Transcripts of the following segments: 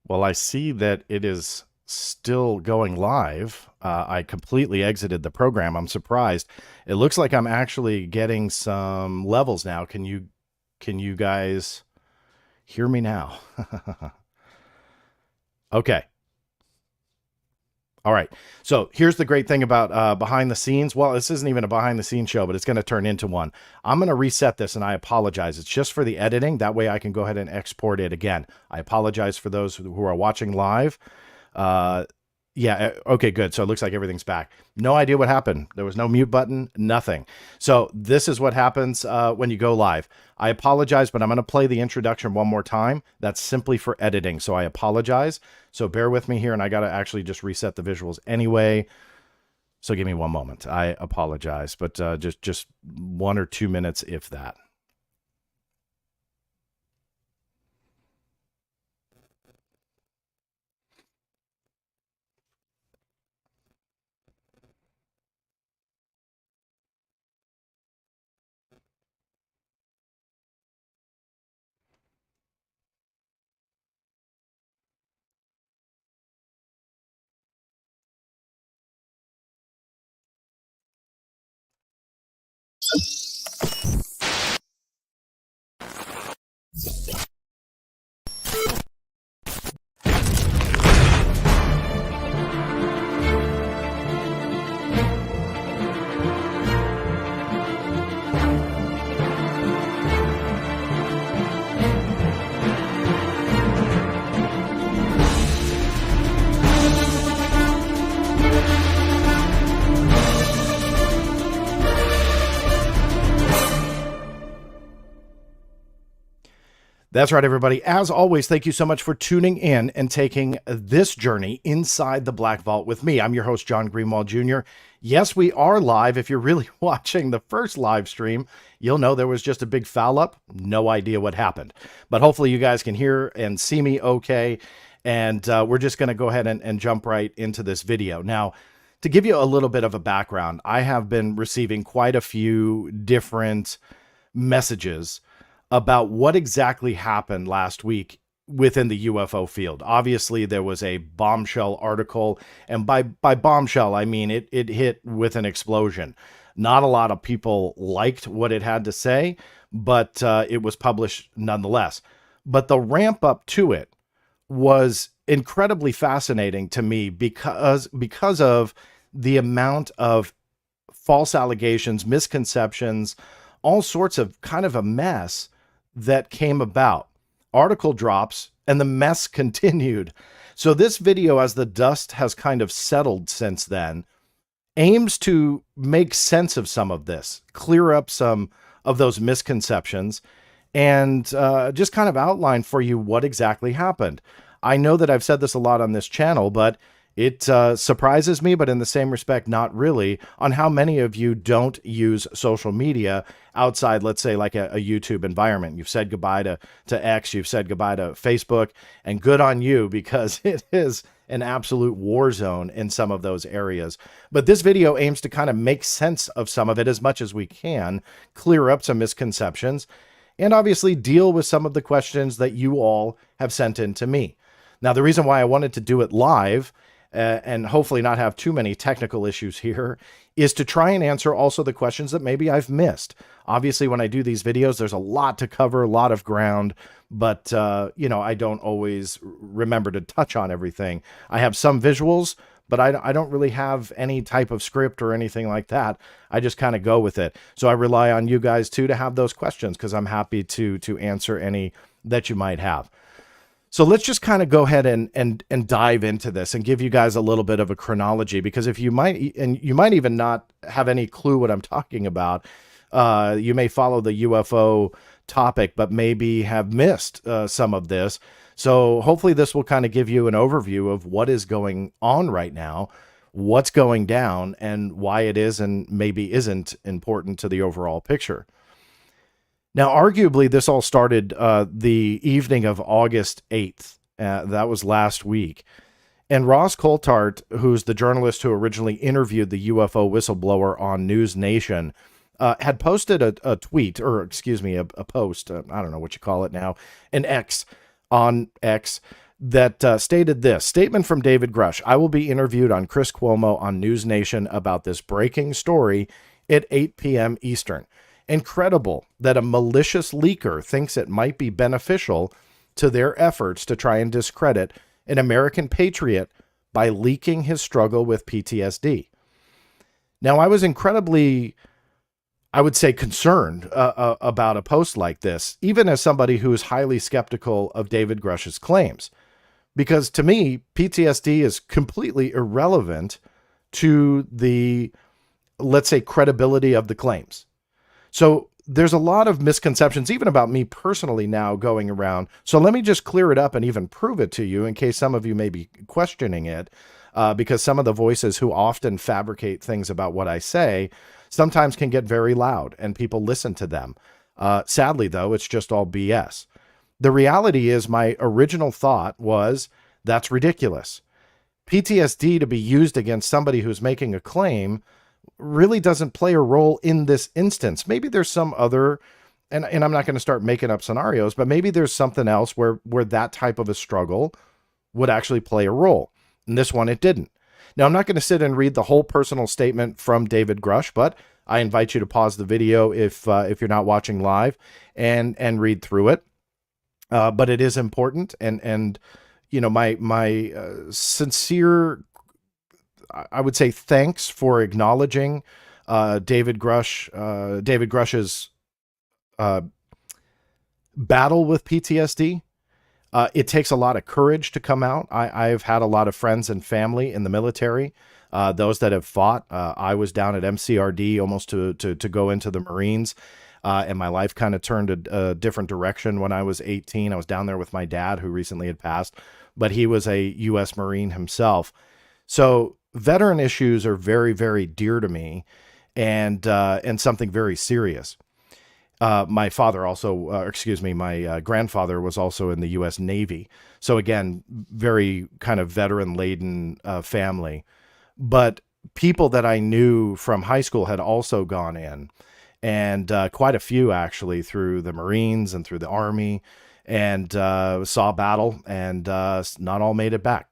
Well, I see that it is still going live. I completely exited the program. I'm surprised. It looks like I'm actually getting some levels now. Can you guys hear me now? Okay. All right. So here's the great thing about behind the scenes. Well, this isn't even a behind the scenes show, but it's going to turn into one. I'm going to reset this, and I apologize. It's just for the editing. That way I can go ahead and export it again. I apologize for those who are watching live. Yeah. Okay, good. So it looks like everything's back. No idea what happened. There was no mute button, nothing. So this is what happens when you go live. I apologize, but I'm going to play the introduction one more time. That's simply for editing. So I apologize. So bear with me here, and I got to actually just reset the visuals anyway. So give me one moment. I apologize, but just 1 or 2 minutes, if that. That's right, everybody. As always, thank you so much for tuning in and taking this journey inside the Black Vault with me. I'm your host, John Greenwald Jr. Yes, we are live. If you're really watching the first live stream, you'll know there was just a big foul up. No idea what happened. But hopefully you guys can hear and see me okay. And we're just going to go ahead and jump right into this video. Now, to give you a little bit of a background, I have been receiving quite a few different messages about what exactly happened last week within the UFO field. Obviously, there was a bombshell article, and by bombshell, I mean it hit with an explosion. Not a lot of people liked what it had to say, but it was published nonetheless. But the ramp up to it was incredibly fascinating to me because of the amount of false allegations, misconceptions, all sorts of kind of a mess that came about. Article drops and the mess continued. So this video, as the dust has kind of settled since then, aims to make sense of some of this, clear up some of those misconceptions, and just kind of outline for you what exactly happened. I know that I've said this a lot on this channel, but it surprises me, but in the same respect, not really, on how many of you don't use social media outside, let's say, like a YouTube environment. You've said goodbye to X, you've said goodbye to Facebook, and good on you, because it is an absolute war zone in some of those areas. But this video aims to kind of make sense of some of it as much as we can, clear up some misconceptions, and obviously deal with some of the questions that you all have sent in to me. Now, the reason why I wanted to do it live and hopefully not have too many technical issues here, is to try and answer also the questions that maybe I've missed. Obviously, when I do these videos, there's a lot to cover, a lot of ground, but, you know, I don't always remember to touch on everything. I have some visuals, but I don't really have any type of script or anything like that. I just kind of go with it. So I rely on you guys, too, to have those questions, because I'm happy to answer any that you might have. So let's just kind of go ahead and dive into this and give you guys a little bit of a chronology, because if you might, and you might even not have any clue what I'm talking about, you may follow the UFO topic, but maybe have missed some of this. So hopefully this will kind of give you an overview of what is going on right now, what's going down, and why it is and maybe isn't important to the overall picture. Now, arguably, this all started the evening of August 8th. That was last week. And Ross Coulthart, who's the journalist who originally interviewed the UFO whistleblower on News Nation, had posted a tweet, or excuse me, a post, I don't know what you call it now, an X on X, that stated this: statement from David Grusch. I will be interviewed on Chris Cuomo on News Nation about this breaking story at 8 p.m. Eastern. Incredible that a malicious leaker thinks it might be beneficial to their efforts to try and discredit an American patriot by leaking his struggle with PTSD. Now, I was incredibly, I would say, concerned about a post like this, even as somebody who is highly skeptical of David Grusch's claims, because to me, PTSD is completely irrelevant to the, let's say, credibility of the claims. So there's a lot of misconceptions, even about me personally now going around. So let me just clear it up and even prove it to you in case some of you may be questioning it, because some of the voices who often fabricate things about what I say sometimes can get very loud and people listen to them. Sadly, though, it's just all BS. The reality is my original thought was that's ridiculous. PTSD to be used against somebody who's making a claim really doesn't play a role in this instance. Maybe there's some other, and I'm not going to start making up scenarios, but maybe there's something else where that type of a struggle would actually play a role. In this one, it didn't. Now, I'm not going to sit and read the whole personal statement from David Grusch, but I invite you to pause the video if you're not watching live and read through it. But it is important, and you know, my sincere, I would say, thanks for acknowledging David Grusch's battle with PTSD. It takes a lot of courage to come out. I've had a lot of friends and family in the military, those that have fought. I was down at MCRD almost to go into the Marines, and my life kind of turned a different direction when I was 18. I was down there with my dad, who recently had passed, but he was a U.S. Marine himself. So veteran issues are very, very dear to me, and something very serious. My father also, my grandfather was also in the U.S. Navy. So again, very kind of veteran-laden family. But people that I knew from high school had also gone in, and quite a few actually through the Marines and through the Army, and saw battle, and not all made it back.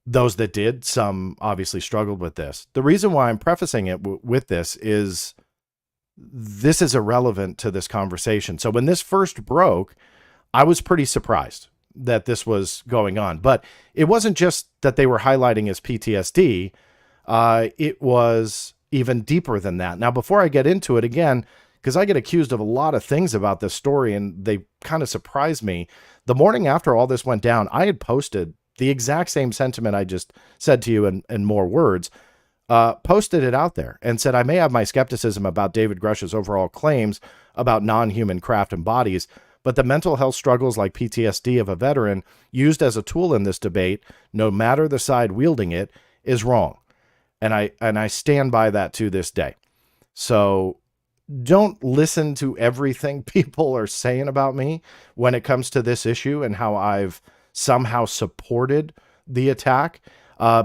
Those that did, some obviously struggled with this. The reason why I'm prefacing it with this is irrelevant to this conversation. So when this first broke, I was pretty surprised that this was going on. But it wasn't just that they were highlighting his PTSD. It was even deeper than that. Now, before I get into it again, because I get accused of a lot of things about this story, and they kind of surprised me. The morning after all this went down, I had posted the exact same sentiment I just said to you in more words, posted it out there and said, I may have my skepticism about David Grusch's overall claims about non-human craft and bodies, but the mental health struggles like PTSD of a veteran used as a tool in this debate, no matter the side wielding it, is wrong. And I stand by that to this day. So don't listen to everything people are saying about me when it comes to this issue and how I've somehow supported the attack,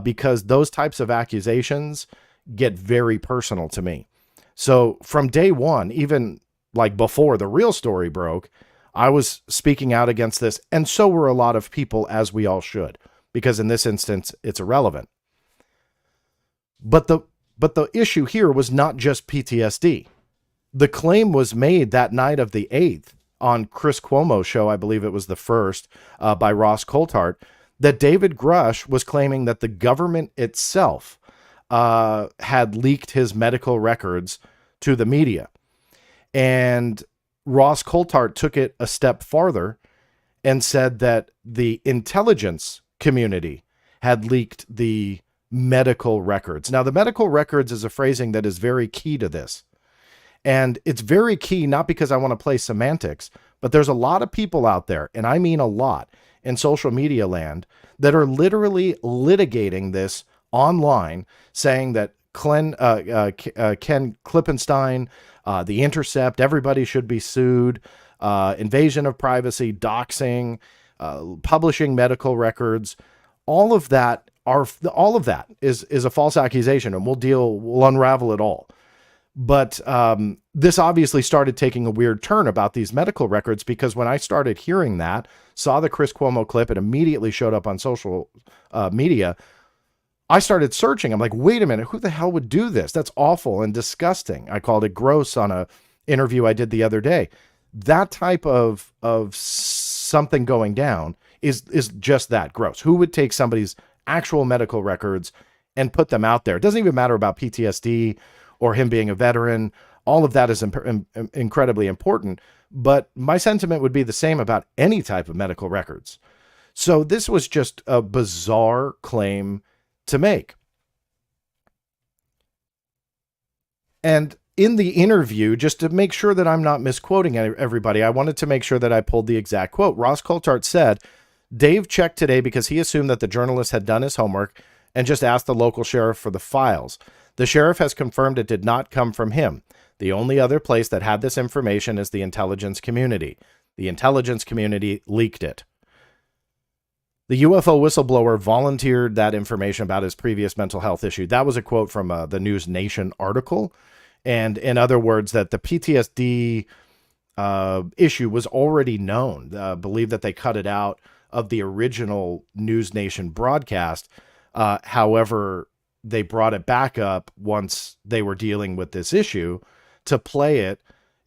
because those types of accusations get very personal to me. So from day one, even like before the real story broke, I was speaking out against this, and so were a lot of people, as we all should, because in this instance, it's irrelevant. But the issue here was not just PTSD. The claim was made that night of the 8th on Chris Cuomo's show, I believe it was the first, by Ross Coulthart, that David Grusch was claiming that the government itself had leaked his medical records to the media. And Ross Coulthart took it a step farther and said that the intelligence community had leaked the medical records. Now, the medical records is a phrasing that is very key to this. And it's very key, not because I want to play semantics, but there's a lot of people out there, and I mean a lot, in social media land that are literally litigating this online, saying that Ken Klippenstein, the Intercept, everybody should be sued, invasion of privacy, doxing, publishing medical records. All of that is a false accusation, and we'll unravel it all. But this obviously started taking a weird turn about these medical records, because when I started hearing that, saw the Chris Cuomo clip, it immediately showed up on social media. I started searching. I'm like, wait a minute, who the hell would do this? That's awful and disgusting. I called it gross on a interview I did the other day. That type of something going down is just that gross. Who would take somebody's actual medical records and put them out there? It doesn't even matter about PTSD or him being a veteran. All of that is incredibly important. But my sentiment would be the same about any type of medical records. So this was just a bizarre claim to make. And in the interview, just to make sure that I'm not misquoting everybody, I wanted to make sure that I pulled the exact quote. Ross Coulthart said, Dave checked today because he assumed that the journalist had done his homework and just asked the local sheriff for the files. The sheriff has confirmed it did not come from him. The only other place that had this information is the intelligence community. The intelligence community leaked it. The UFO whistleblower volunteered that information about his previous mental health issue. That was a quote from the News Nation article. And in other words, that the PTSD issue was already known. Believe that they cut it out of the original News Nation broadcast. However, they brought it back up once they were dealing with this issue to play it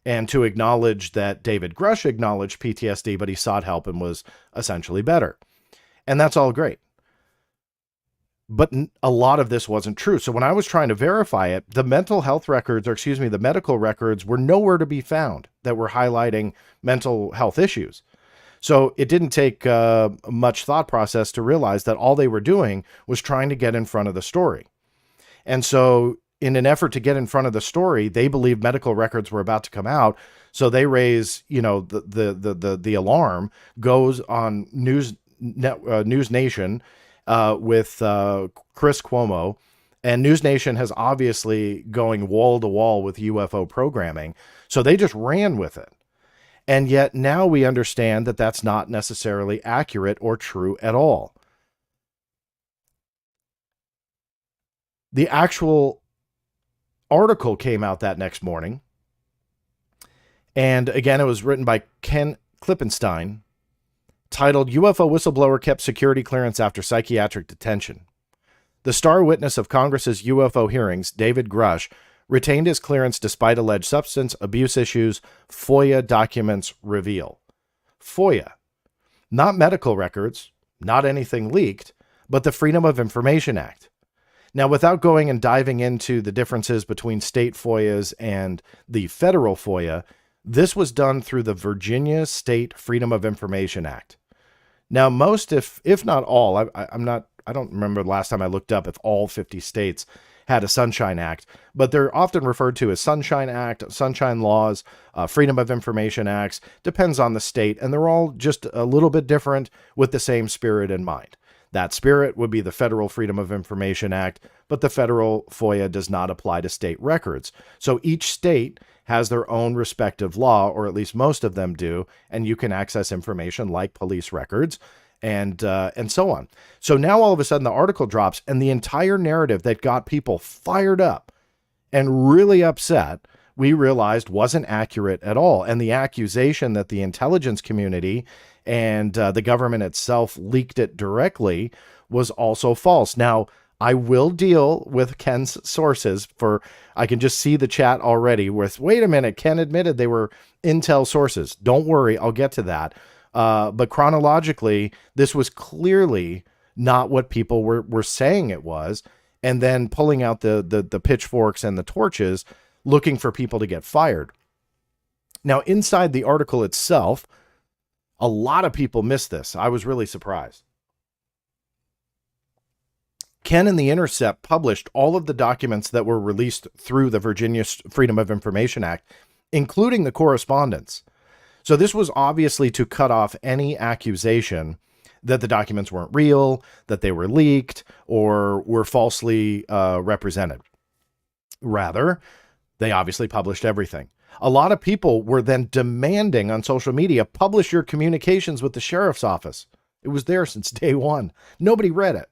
and to acknowledge that David Grusch acknowledged PTSD, but he sought help and was essentially better. And that's all great. But a lot of this wasn't true. So when I was trying to verify it, the mental health records, or excuse me, the medical records were nowhere to be found that were highlighting mental health issues. So it didn't take much thought process to realize that all they were doing was trying to get in front of the story. And so in an effort to get in front of the story, they believed medical records were about to come out. So they raise, the alarm goes on News Nation with Chris Cuomo, and News Nation has obviously going wall to wall with UFO programming. So they just ran with it. And yet now we understand that that's not necessarily accurate or true at all. The actual article came out that next morning. And again, it was written by Ken Klippenstein, titled UFO Whistleblower Kept Security Clearance After Psychiatric Detention. The star witness of Congress's UFO hearings, David Grusch, retained his clearance despite alleged substance abuse issues, FOIA documents reveal. FOIA. Not medical records, not anything leaked, but the Freedom of Information Act. Now, without going and diving into the differences between state FOIAs and the federal FOIA, this was done through the Virginia State Freedom of Information Act. Now, most, if not all, I don't remember the last time I looked up if all 50 states had a Sunshine Act, but they're often referred to as Sunshine Act, Sunshine Laws, Freedom of Information Acts, depends on the state, and they're all just a little bit different with the same spirit in mind. That spirit would be the Federal Freedom of Information Act, but the federal FOIA does not apply to state records. So each state has their own respective law, or at least most of them do, and you can access information like police records and so on. So now all of a sudden the article drops, and the entire narrative that got people fired up and really upset, we realized wasn't accurate at all. And the accusation that the intelligence community and the government itself leaked it directly was also false. Now, I will deal with Ken's sources I can just see the chat already with, wait a minute, Ken admitted they were intel sources. Don't worry, I'll get to that. But chronologically, this was clearly not what people were saying it was, and then pulling out the pitchforks and the torches, looking for people to get fired. Now, inside the article itself, a lot of people missed this. I was really surprised. Ken and the Intercept published all of the documents that were released through the Virginia Freedom of Information Act, including the correspondence. So this was obviously to cut off any accusation that the documents weren't real, that they were leaked, or were falsely represented. Rather, they obviously published everything. A lot of people were then demanding on social media, publish your communications with the sheriff's office. It was there since day one. Nobody read it.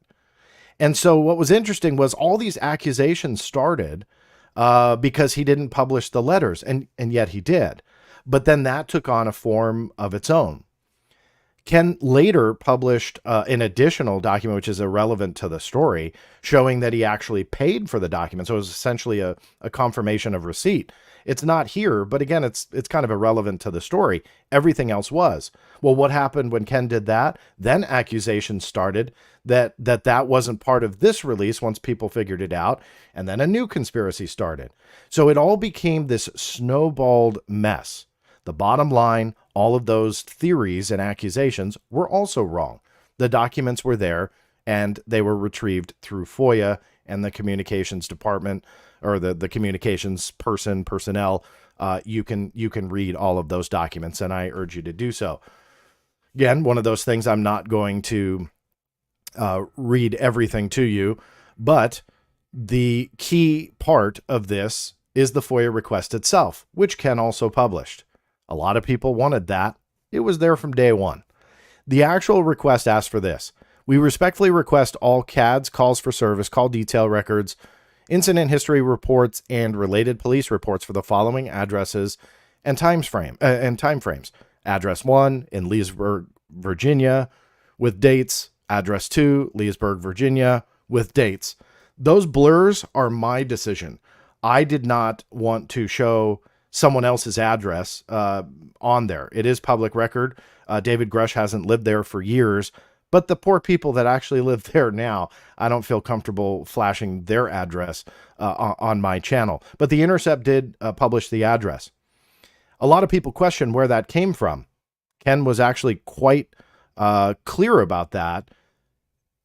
And so what was interesting was all these accusations started because he didn't publish the letters, and yet he did. But then that took on a form of its own. Ken later published an additional document, which is irrelevant to the story, showing that he actually paid for the document. So it was essentially a confirmation of receipt. It's not here, but again, it's kind of irrelevant to the story. Everything else was. Well, what happened when Ken did that? Then accusations started that wasn't part of this release once people figured it out, and then a new conspiracy started. So it all became this snowballed mess. The bottom line, all of those theories and accusations were also wrong. The documents were there, and they were retrieved through FOIA and the communications department, or the communications personnel. You can read all of those documents, and I urge you to do so. Again, one of those things, I'm not going to read everything to you, but the key part of this is the FOIA request itself, which Ken also published. A lot of people wanted that. It was there from day one. The actual request asked for this. We respectfully request all CADs, calls for service, call detail records, incident history reports, and related police reports for the following addresses and time frames. Address 1 in Leesburg, Virginia, with dates. Address 2, Leesburg, Virginia, with dates. Those blurs are my decision. I did not want to show someone else's address on there. It is public record. David Grusch hasn't lived there for years, but the poor people that actually live there now, I don't feel comfortable flashing their address on my channel. But the Intercept did publish the address. A lot of people question where that came from. Ken was actually quite clear about that,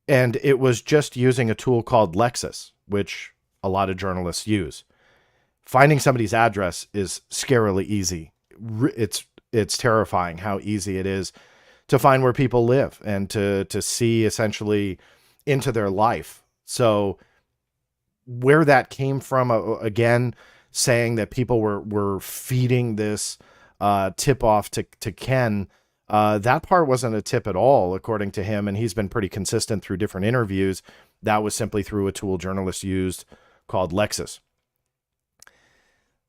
and it was just using a tool called Lexis, which a lot of journalists use. Finding somebody's address is scarily easy. It's terrifying how easy it is to find where people live and to see essentially into their life. So where that came from, again, saying that people were feeding this tip off to Ken, that part wasn't a tip at all, according to him, and he's been pretty consistent through different interviews. That was simply through a tool journalists used called Lexis.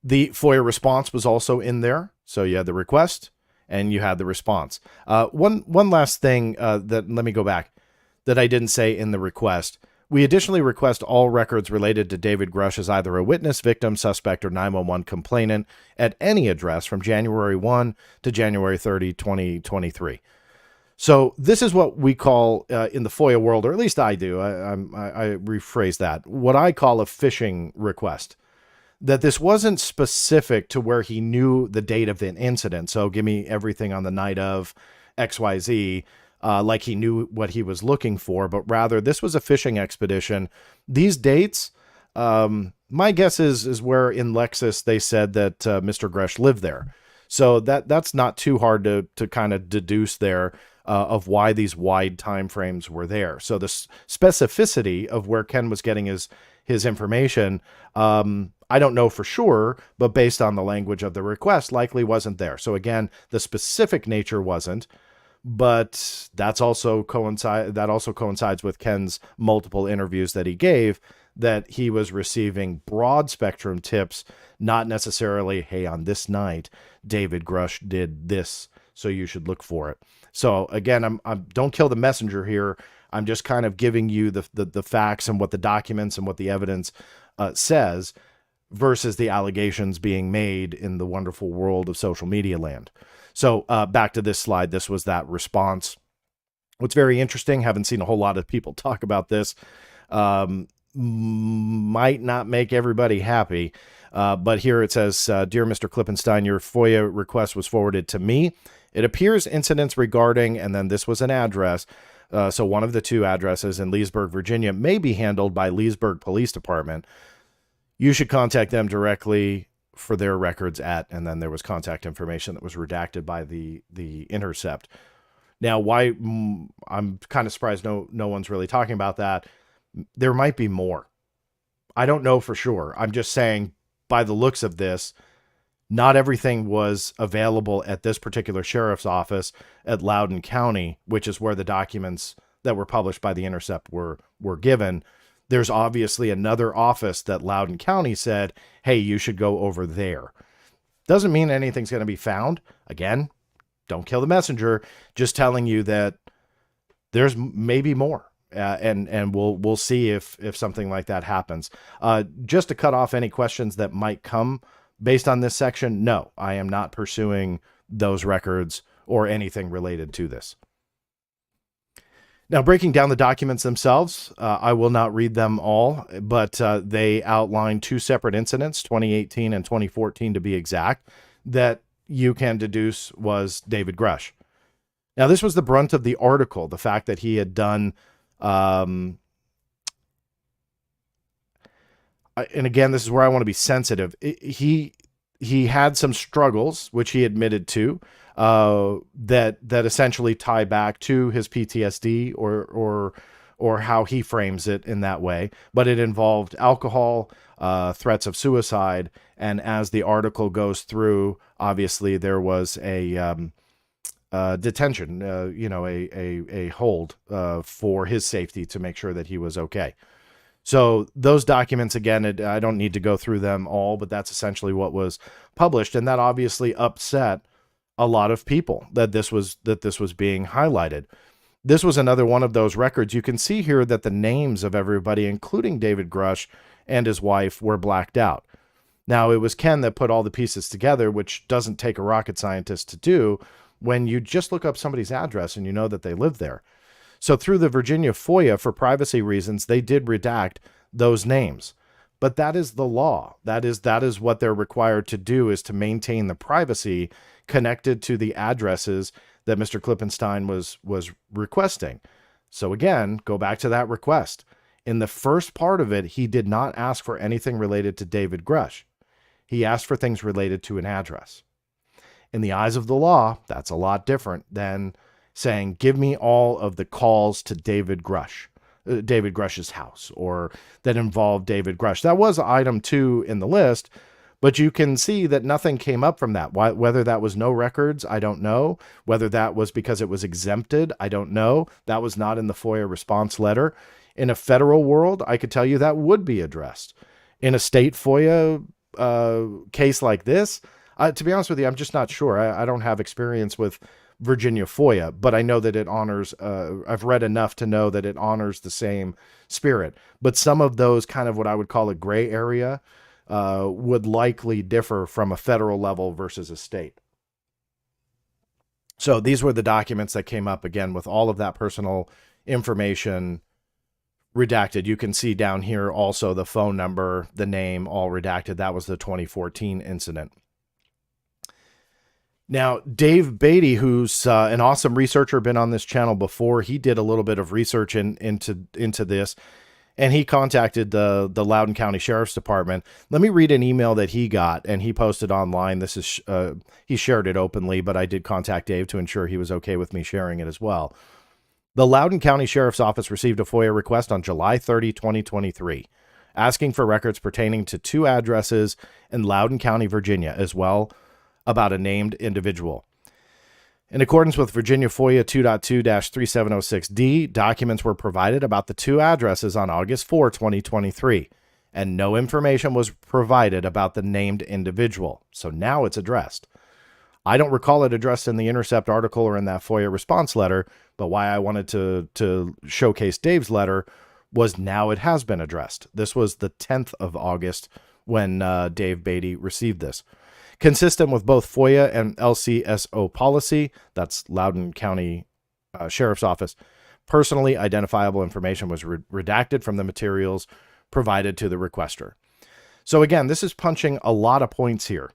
The FOIA response was also in there. So you had the request and you had the response. One last thing let me go back, that I didn't say in the request. We additionally request all records related to David Grusch as either a witness, victim, suspect, or 911 complainant at any address from January 1 to January 30, 2023. So this is what we call in the FOIA world, or at least I do. I rephrase that. What I call a phishing request. That this wasn't specific to where he knew the date of the incident. So give me everything on the night of XYZ, like he knew what he was looking for, but rather this was a fishing expedition. These dates, my guess is where in Lexis they said that Mr. Grusch lived there. So that's not too hard to kind of deduce there of why these wide time frames were there. So the specificity of where Ken was getting his information, I don't know for sure, but based on the language of the request, likely wasn't there. So again, the specific nature wasn't, but that also coincides with Ken's multiple interviews that he gave, that he was receiving broad spectrum tips, not necessarily, hey, on this night, David Grusch did this, so you should look for it. So again, I'm don't kill the messenger here. I'm just kind of giving you the facts and what the documents and what the evidence says, versus the allegations being made in the wonderful world of social media land. So back to this slide, this was that response. What's very interesting, haven't seen a whole lot of people talk about this, might not make everybody happy, but here it says, Dear Mr. Klippenstein, your FOIA request was forwarded to me. It appears incidents regarding, and then this was an address, so one of the two addresses in Leesburg, Virginia, may be handled by Leesburg Police Department. You should contact them directly for their records at, and then there was contact information that was redacted by the Intercept. Now, why I'm kind of surprised no one's really talking about that. There might be more. I don't know for sure. I'm just saying, by the looks of this, not everything was available at this particular sheriff's office at Loudoun County, which is where the documents that were published by the Intercept were given. There's obviously another office that Loudoun County said, hey, you should go over there. Doesn't mean anything's going to be found. Again, don't kill the messenger, just telling you that there's maybe more. And we'll see if something like that happens. Just to cut off any questions that might come based on this section, no, I am not pursuing those records or anything related to this. Now, breaking down the documents themselves, I will not read them all, but they outline two separate incidents, 2018 and 2014 to be exact, that you can deduce was David Grusch. Now, this was the brunt of the article, the fact that he had done, and again, this is where I want to be sensitive. He had some struggles, which he admitted to, that essentially tie back to his PTSD or how he frames it in that way. But it involved alcohol, threats of suicide, and as the article goes through, obviously there was a detention, a hold for his safety to make sure that he was okay. So those documents, again, I don't need to go through them all, but that's essentially what was published, and that obviously upset a lot of people that this was being highlighted. This was another one of those records. You can see here that the names of everybody, including David Grusch and his wife, were blacked out. Now, it was Ken that put all the pieces together, which doesn't take a rocket scientist to do when you just look up somebody's address and you know that they live there. So through the Virginia FOIA, for privacy reasons, they did redact those names. But that is the law. That is what they're required to do, is to maintain the privacy connected to the addresses that Mr. Klippenstein was requesting. So again, go back to that request. In the first part of it, he did not ask for anything related to David Grusch. He asked for things related to an address. In the eyes of the law, that's a lot different than saying, give me all of the calls to David Grusch's house, or that involved David Grusch. That was item 2 in the list, but you can see that nothing came up from that. Whether that was no records, I don't know. Whether that was because it was exempted, I don't know. That was not in the FOIA response letter. In a federal world, I could tell you that would be addressed. In a state FOIA case like this, to be honest with you, I'm just not sure. I don't have experience with Virginia FOIA, but I know that it honors, I've read enough to know that it honors the same spirit. But some of those kind of what I would call a gray area would likely differ from a federal level versus a state. So these were the documents that came up, again, with all of that personal information redacted. You can see down here also the phone number, the name, all redacted. That was the 2014 incident. Now, Dave Beatty, who's an awesome researcher, been on this channel before, he did a little bit of research into this, and he contacted the Loudoun County Sheriff's Department. Let me read an email that he got, and he posted online. This is he shared it openly, but I did contact Dave to ensure he was okay with me sharing it as well. The Loudoun County Sheriff's Office received a FOIA request on July 30, 2023, asking for records pertaining to 2 addresses in Loudoun County, Virginia, as well about a named individual. In accordance with Virginia FOIA 2.2-3706D, documents were provided about the 2 addresses on August 4, 2023, and no information was provided about the named individual. So now it's addressed. I don't recall it addressed in the Intercept article or in that FOIA response letter, but why I wanted to showcase Dave's letter was now it has been addressed. This was the 10th of August when Dave Beatty received this. Consistent with both FOIA and LCSO policy, that's Loudoun County Sheriff's Office, personally identifiable information was redacted from the materials provided to the requester. So again, this is punching a lot of points here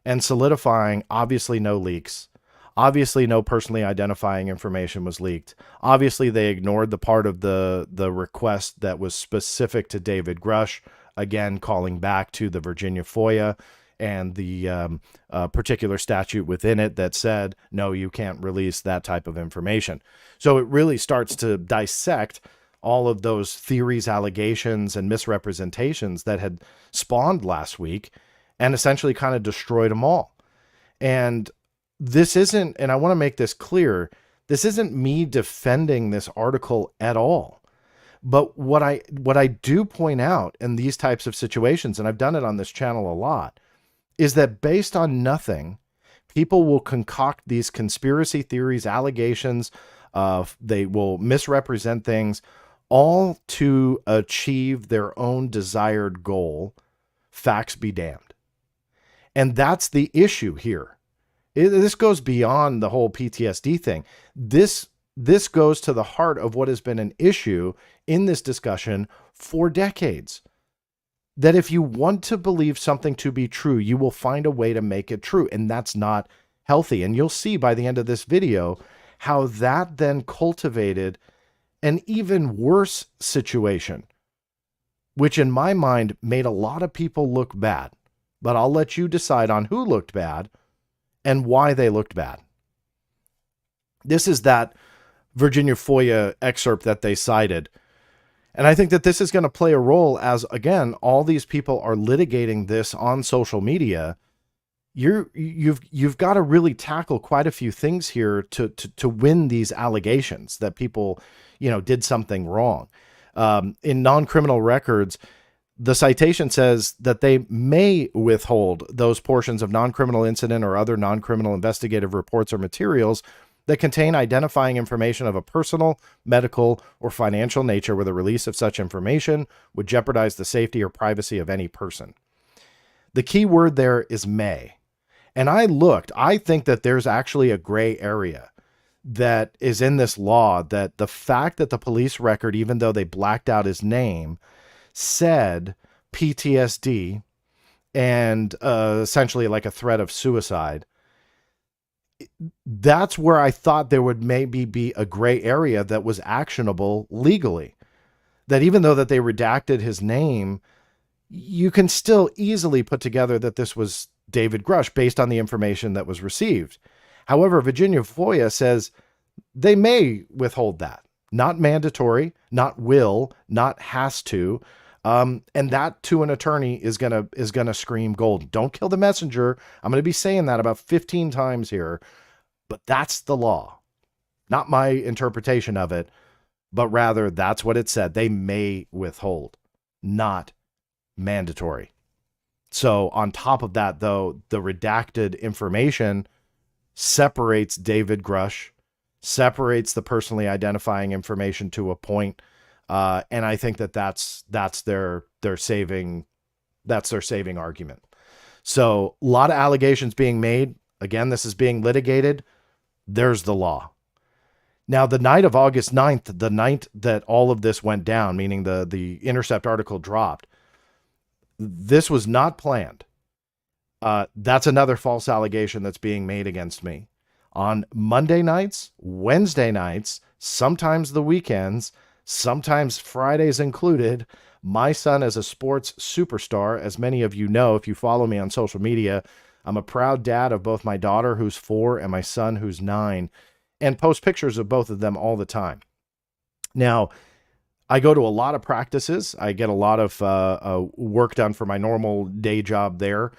and solidifying obviously no leaks. Obviously no personally identifying information was leaked. Obviously they ignored the part of the request that was specific to David Grusch, again calling back to the Virginia FOIA and the particular statute within it that said, no, you can't release that type of information. So it really starts to dissect all of those theories, allegations, and misrepresentations that had spawned last week and essentially kind of destroyed them all. And this isn't, and I want to make this clear, this isn't me defending this article at all. But what I do point out in these types of situations, and I've done it on this channel a lot, is that based on nothing, People will concoct these conspiracy theories, allegations. They will misrepresent things, all to achieve their own desired goal. Facts be damned. And that's the issue here. This goes beyond the whole PTSD thing. This goes to the heart of what has been an issue in this discussion for decades. That if you want to believe something to be true, you will find a way to make it true. And that's not healthy. And you'll see by the end of this video how that then cultivated an even worse situation, which in my mind made a lot of people look bad. But I'll let you decide on who looked bad and why they looked bad. This is that Virginia FOIA excerpt that they cited. And I think that this is going to play a role as, again, all these people are litigating this on social media. You've got to really tackle quite a few things here to win these allegations that people, did something wrong. In non-criminal records, the citation says that they may withhold those portions of non-criminal incident or other non-criminal investigative reports or materials that contain identifying information of a personal, medical, or financial nature where the release of such information would jeopardize the safety or privacy of any person. The key word there is may. And I think that there's actually a gray area that is in this law, that the fact that the police record, even though they blacked out his name, said PTSD and essentially like a threat of suicide. That's where I thought there would maybe be a gray area that was actionable legally. That even though that they redacted his name, you can still easily put together that this was David Grusch based on the information that was received. However, Virginia FOIA says they may withhold that. Not mandatory, not will, not has to. And that to an attorney is gonna scream gold. Don't kill the messenger. I'm gonna be saying that about 15 times here, but that's the law, not my interpretation of it, but rather that's what it said. They may withhold, not mandatory. So on top of that, though, the redacted information separates David Grusch, separates the personally identifying information to a point. And I think that that's their saving argument. So a lot of allegations being made. Again, this is being litigated. There's the law. Now, the night of August 9th, the night that all of this went down, meaning the Intercept article dropped, this was not planned. That's another false allegation that's being made against me. On Monday nights, Wednesday nights, sometimes the weekends, sometimes Fridays included, my son is a sports superstar. As many of you know, if you follow me on social media, I'm a proud dad of both my daughter, who's 4, and my son, who's 9, and post pictures of both of them all the time. Now, I go to a lot of practices. I get a lot of work done for my normal day job there,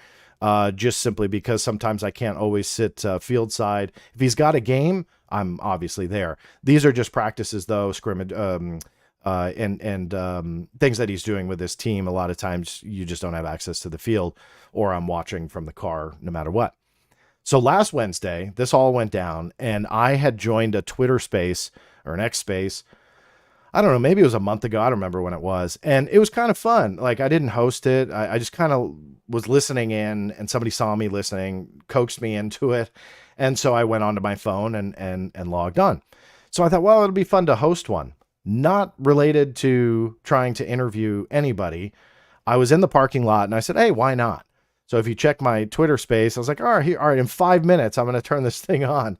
just simply because sometimes I can't always sit field side. If he's got a game, I'm obviously there. These are just practices, though, scrimmage, and things that he's doing with his team. A lot of times you just don't have access to the field, or I'm watching from the car no matter what. So last Wednesday, this all went down, and I had joined a Twitter space or an X space. I don't know, maybe it was a month ago. I don't remember when it was. And it was kind of fun. Like, I didn't host it. I just kind of was listening in, and somebody saw me listening, coaxed me into it. And so I went onto my phone and logged on. So I thought, well, it'll be fun to host one. Not related to trying to interview anybody. I was in the parking lot and I said, hey, why not? So if you check my Twitter space, I was like, all right, in 5 minutes, I'm going to turn this thing on.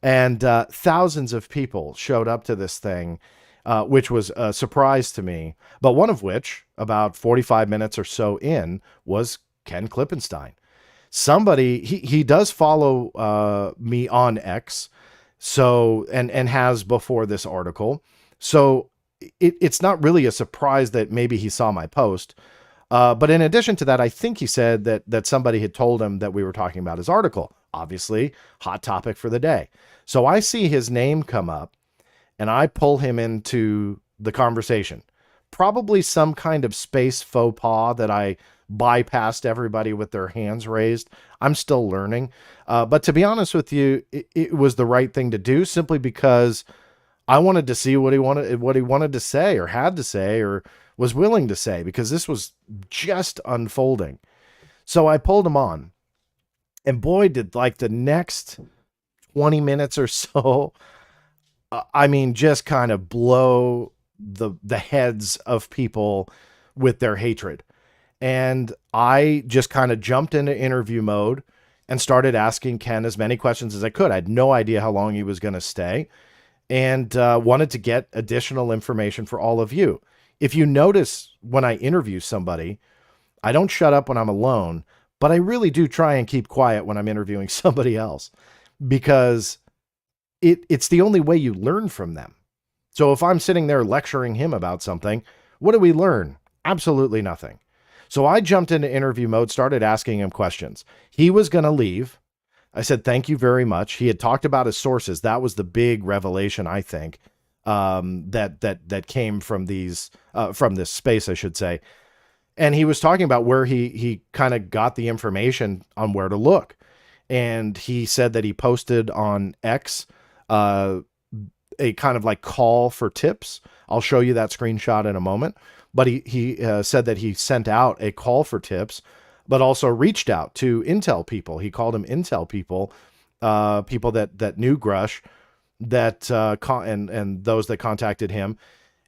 And thousands of people showed up to this thing, which was a surprise to me. But one of which, about 45 minutes or so in, was Ken Klippenstein. Somebody, he does follow me on X, so and has before this article. So it's not really a surprise that maybe he saw my post. But in addition to that, I think he said that somebody had told him that we were talking about his article. Obviously, hot topic for the day. So I see his name come up, and I pull him into the conversation. probably some kind of space faux pas that I bypassed everybody with their hands raised. I'm still learning. But to be honest with you, it was the right thing to do simply because I wanted to see what he wanted to say or had to say or was willing to say, because this was just unfolding. So I pulled him on, and boy, did like the next 20 minutes or so, I mean, just kind of blow the heads of people with their hatred. And I just kind of jumped into interview mode and started asking Ken as many questions as I could. I had no idea how long he was going to stay, and wanted to get additional information for all of you. If you notice, when I interview somebody, I don't shut up when I'm alone, but I really do try and keep quiet when I'm interviewing somebody else, because it's the only way you learn from them. So if I'm sitting there lecturing him about something, what do we learn? Absolutely nothing. So I jumped into interview mode, started asking him questions. He was going to leave. I said, thank you very much. He had talked about his sources. That was the big revelation, I think, that came from from this space, I should say. And he was talking about where he kind of got the information on where to look. And he said that he posted on X a kind of like call for tips. I'll show you that screenshot in a moment. But he said that he sent out a call for tips, but also reached out to intel people. He called them intel people, people that knew Grusch, that and those that contacted him.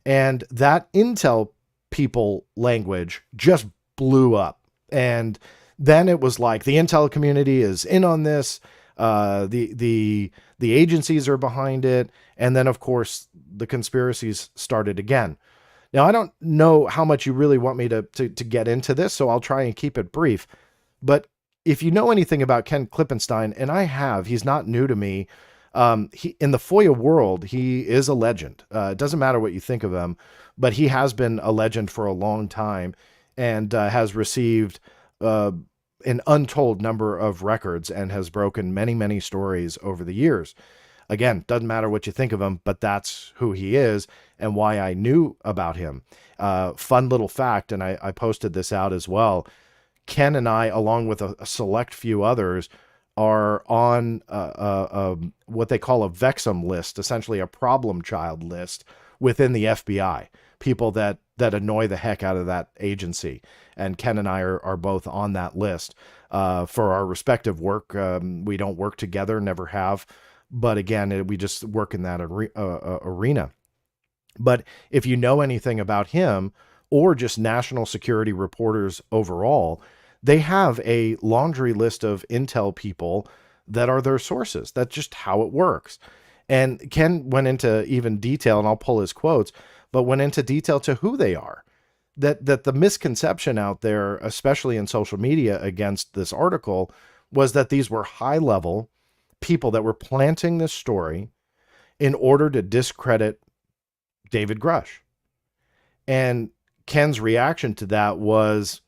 And that intel people language just blew up. And then it was like the intel community is in on this. The agencies are behind it. And then, of course, the conspiracies started again. Now, I don't know how much you really want me to get into this, so I'll try and keep it brief. But if you know anything about Ken Klippenstein, and I have, he's not new to me. He, in the FOIA world, he is a legend. It doesn't matter what you think of him, but he has been a legend for a long time, and has received an untold number of records and has broken many, many stories over the years. Again, doesn't matter what you think of him, but that's who he is and why I knew about him. Fun little fact, and I posted this out as well. Ken and I, along with a select few others, are on what they call a VEXM list, essentially a problem child list within the FBI, people that annoy the heck out of that agency. And Ken and I are both on that list for our respective work. We don't work together, never have. But again, we just work in that arena. But if you know anything about him or just national security reporters overall, they have a laundry list of intel people that are their sources. That's just how it works. And Ken went into even detail, and I'll pull his quotes, but went into detail to who they are. That the misconception out there, especially in social media against this article, was that these were high-level people that were planting this story in order to discredit David Grusch. And Ken's reaction to that was,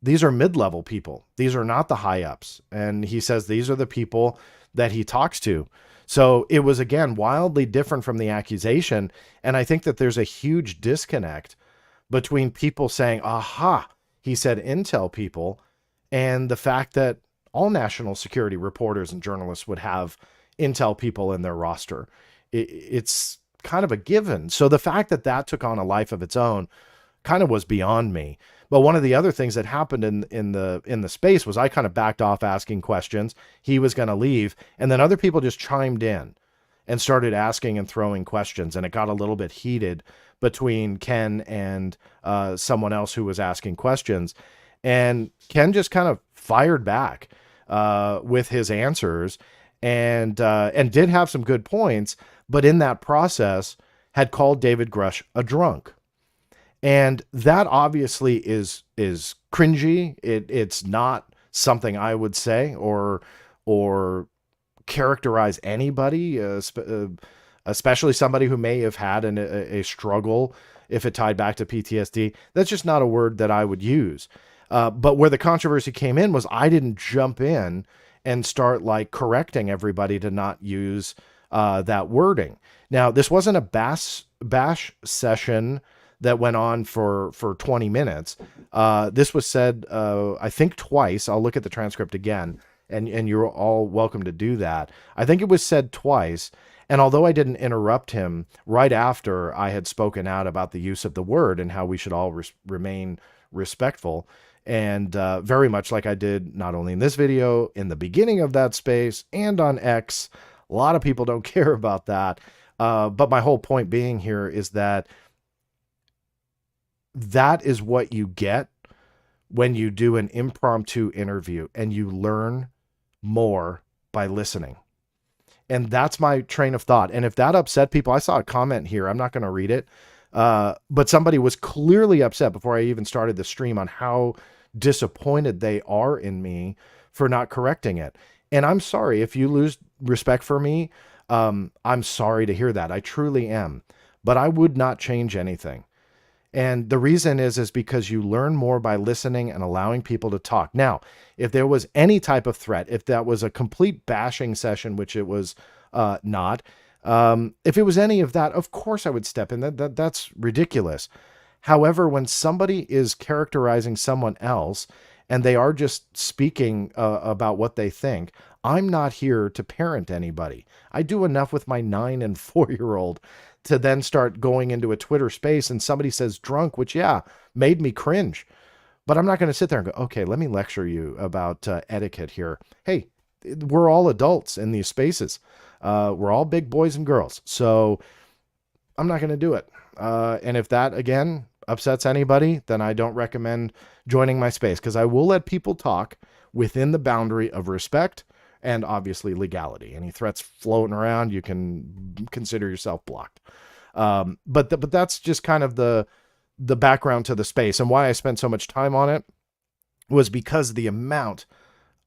these are mid-level people. These are not the high-ups. And he says these are the people that he talks to. So it was, again, wildly different from the accusation. And I think that there's a huge disconnect between people saying, aha, he said intel people, and the fact that all national security reporters and journalists would have intel people in their roster. It's kind of a given. So the fact that that took on a life of its own kind of was beyond me. But one of the other things that happened in the space was I kind of backed off asking questions. He was going to leave, and then other people just chimed in and started asking and throwing questions, and it got a little bit heated between Ken and someone else who was asking questions. And Ken just kind of fired back with his answers, and did have some good points, but in that process had called David Grusch a drunk. And that obviously is cringy. It's not something I would say or characterize anybody, especially somebody who may have had a struggle if it tied back to PTSD. That's just not a word that I would use. But where the controversy came in was I didn't jump in and start like correcting everybody to not use that wording. Now, this wasn't a bash session that went on for 20 minutes. This was said, I think twice. I'll look at the transcript again, and you're all welcome to do that. I think it was said twice. And although I didn't interrupt him right after I had spoken out about the use of the word and how we should all remain respectful, and very much like I did not only in this video, in the beginning of that space, and on X, a lot of people don't care about that. But my whole point being here is that that is what you get when you do an impromptu interview, and you learn more by listening. And that's my train of thought. And if that upset people, I saw a comment here, I'm not going to read it, but somebody was clearly upset before I even started the stream on how disappointed they are in me for not correcting it. And I'm sorry if you lose respect for me. I'm sorry to hear that. I truly am, but I would not change anything. And the reason is because you learn more by listening and allowing people to talk. Now, if there was any type of threat, if that was a complete bashing session, which it was not, if it was any of that, of course I would step in. That's ridiculous. However, when somebody is characterizing someone else and they are just speaking about what they think, I'm not here to parent anybody. I do enough with my 9 and 4-year-old to then start going into a Twitter space and somebody says drunk, which, yeah, made me cringe. But I'm not going to sit there and go, okay, let me lecture you about etiquette here. Hey, we're all adults in these spaces. We're all big boys and girls. So I'm not going to do it. And if that, again, upsets anybody, then I don't recommend joining my space, because I will let people talk within the boundary of respect and obviously legality. Any threats floating around, you can consider yourself blocked. But that's just kind of the background to the space, and why I spent so much time on it was because the amount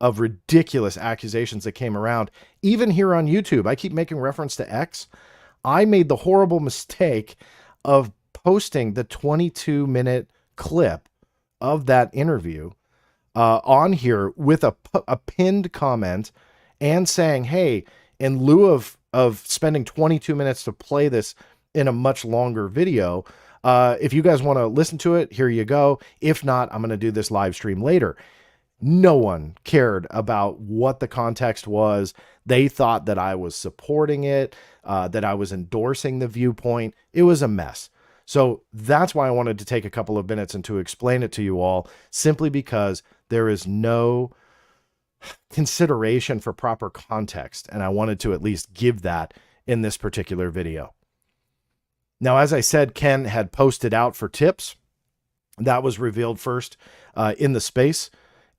of ridiculous accusations that came around, even here on YouTube. I keep making reference to X. I made the horrible mistake of posting the 22-minute clip of that interview on here with a pinned comment and saying, hey, in lieu of spending 22 minutes to play this in a much longer video, if you guys want to listen to it, here you go. If not, I'm going to do this live stream later. No one cared about what the context was. They thought that I was supporting it, that I was endorsing the viewpoint. It was a mess. So that's why I wanted to take a couple of minutes and to explain it to you all, simply because there is no consideration for proper context. And I wanted to at least give that in this particular video. Now, as I said, Ken had posted out for tips. That was revealed first in the space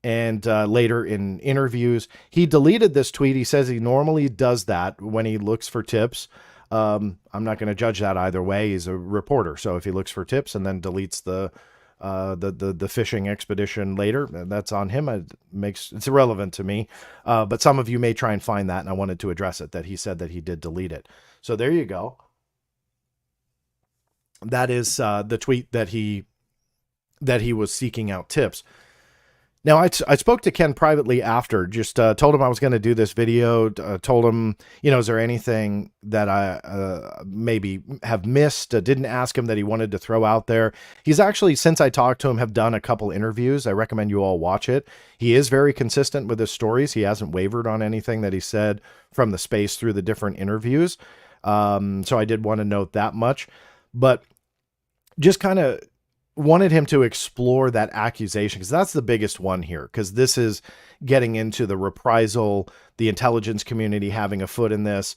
and later in interviews. He deleted this tweet. He says he normally does that when he looks for tips. I'm not going to judge that either way. He's a reporter. So if he looks for tips and then deletes the fishing expedition later, that's on him. It's irrelevant to me. But some of you may try and find that, and I wanted to address it, that he said that he did delete it. So there you go. That is the tweet that he was seeking out tips. Now, I spoke to Ken privately after, just told him I was going to do this video, told him, is there anything that I maybe have missed, didn't ask him that he wanted to throw out there. He's actually, since I talked to him, have done a couple interviews. I recommend you all watch it. He is very consistent with his stories. He hasn't wavered on anything that he said from the space through the different interviews. So I did want to note that much, but just kind of wanted him to explore that accusation, because that's the biggest one here, because this is getting into the reprisal, the intelligence community having a foot in this,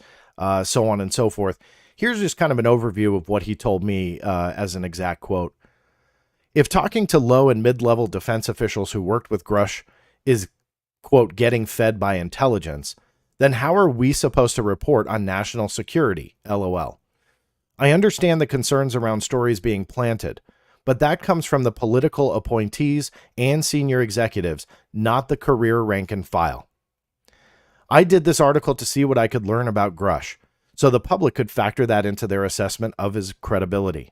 so on and so forth. Here's just kind of an overview of what he told me as an exact quote. If talking to low and mid-level defense officials who worked with Grusch is, quote, getting fed by intelligence, then how are we supposed to report on national security? LOL. I understand the concerns around stories being planted, but that comes from the political appointees and senior executives, not the career rank and file. I did this article to see what I could learn about Grusch, so the public could factor that into their assessment of his credibility.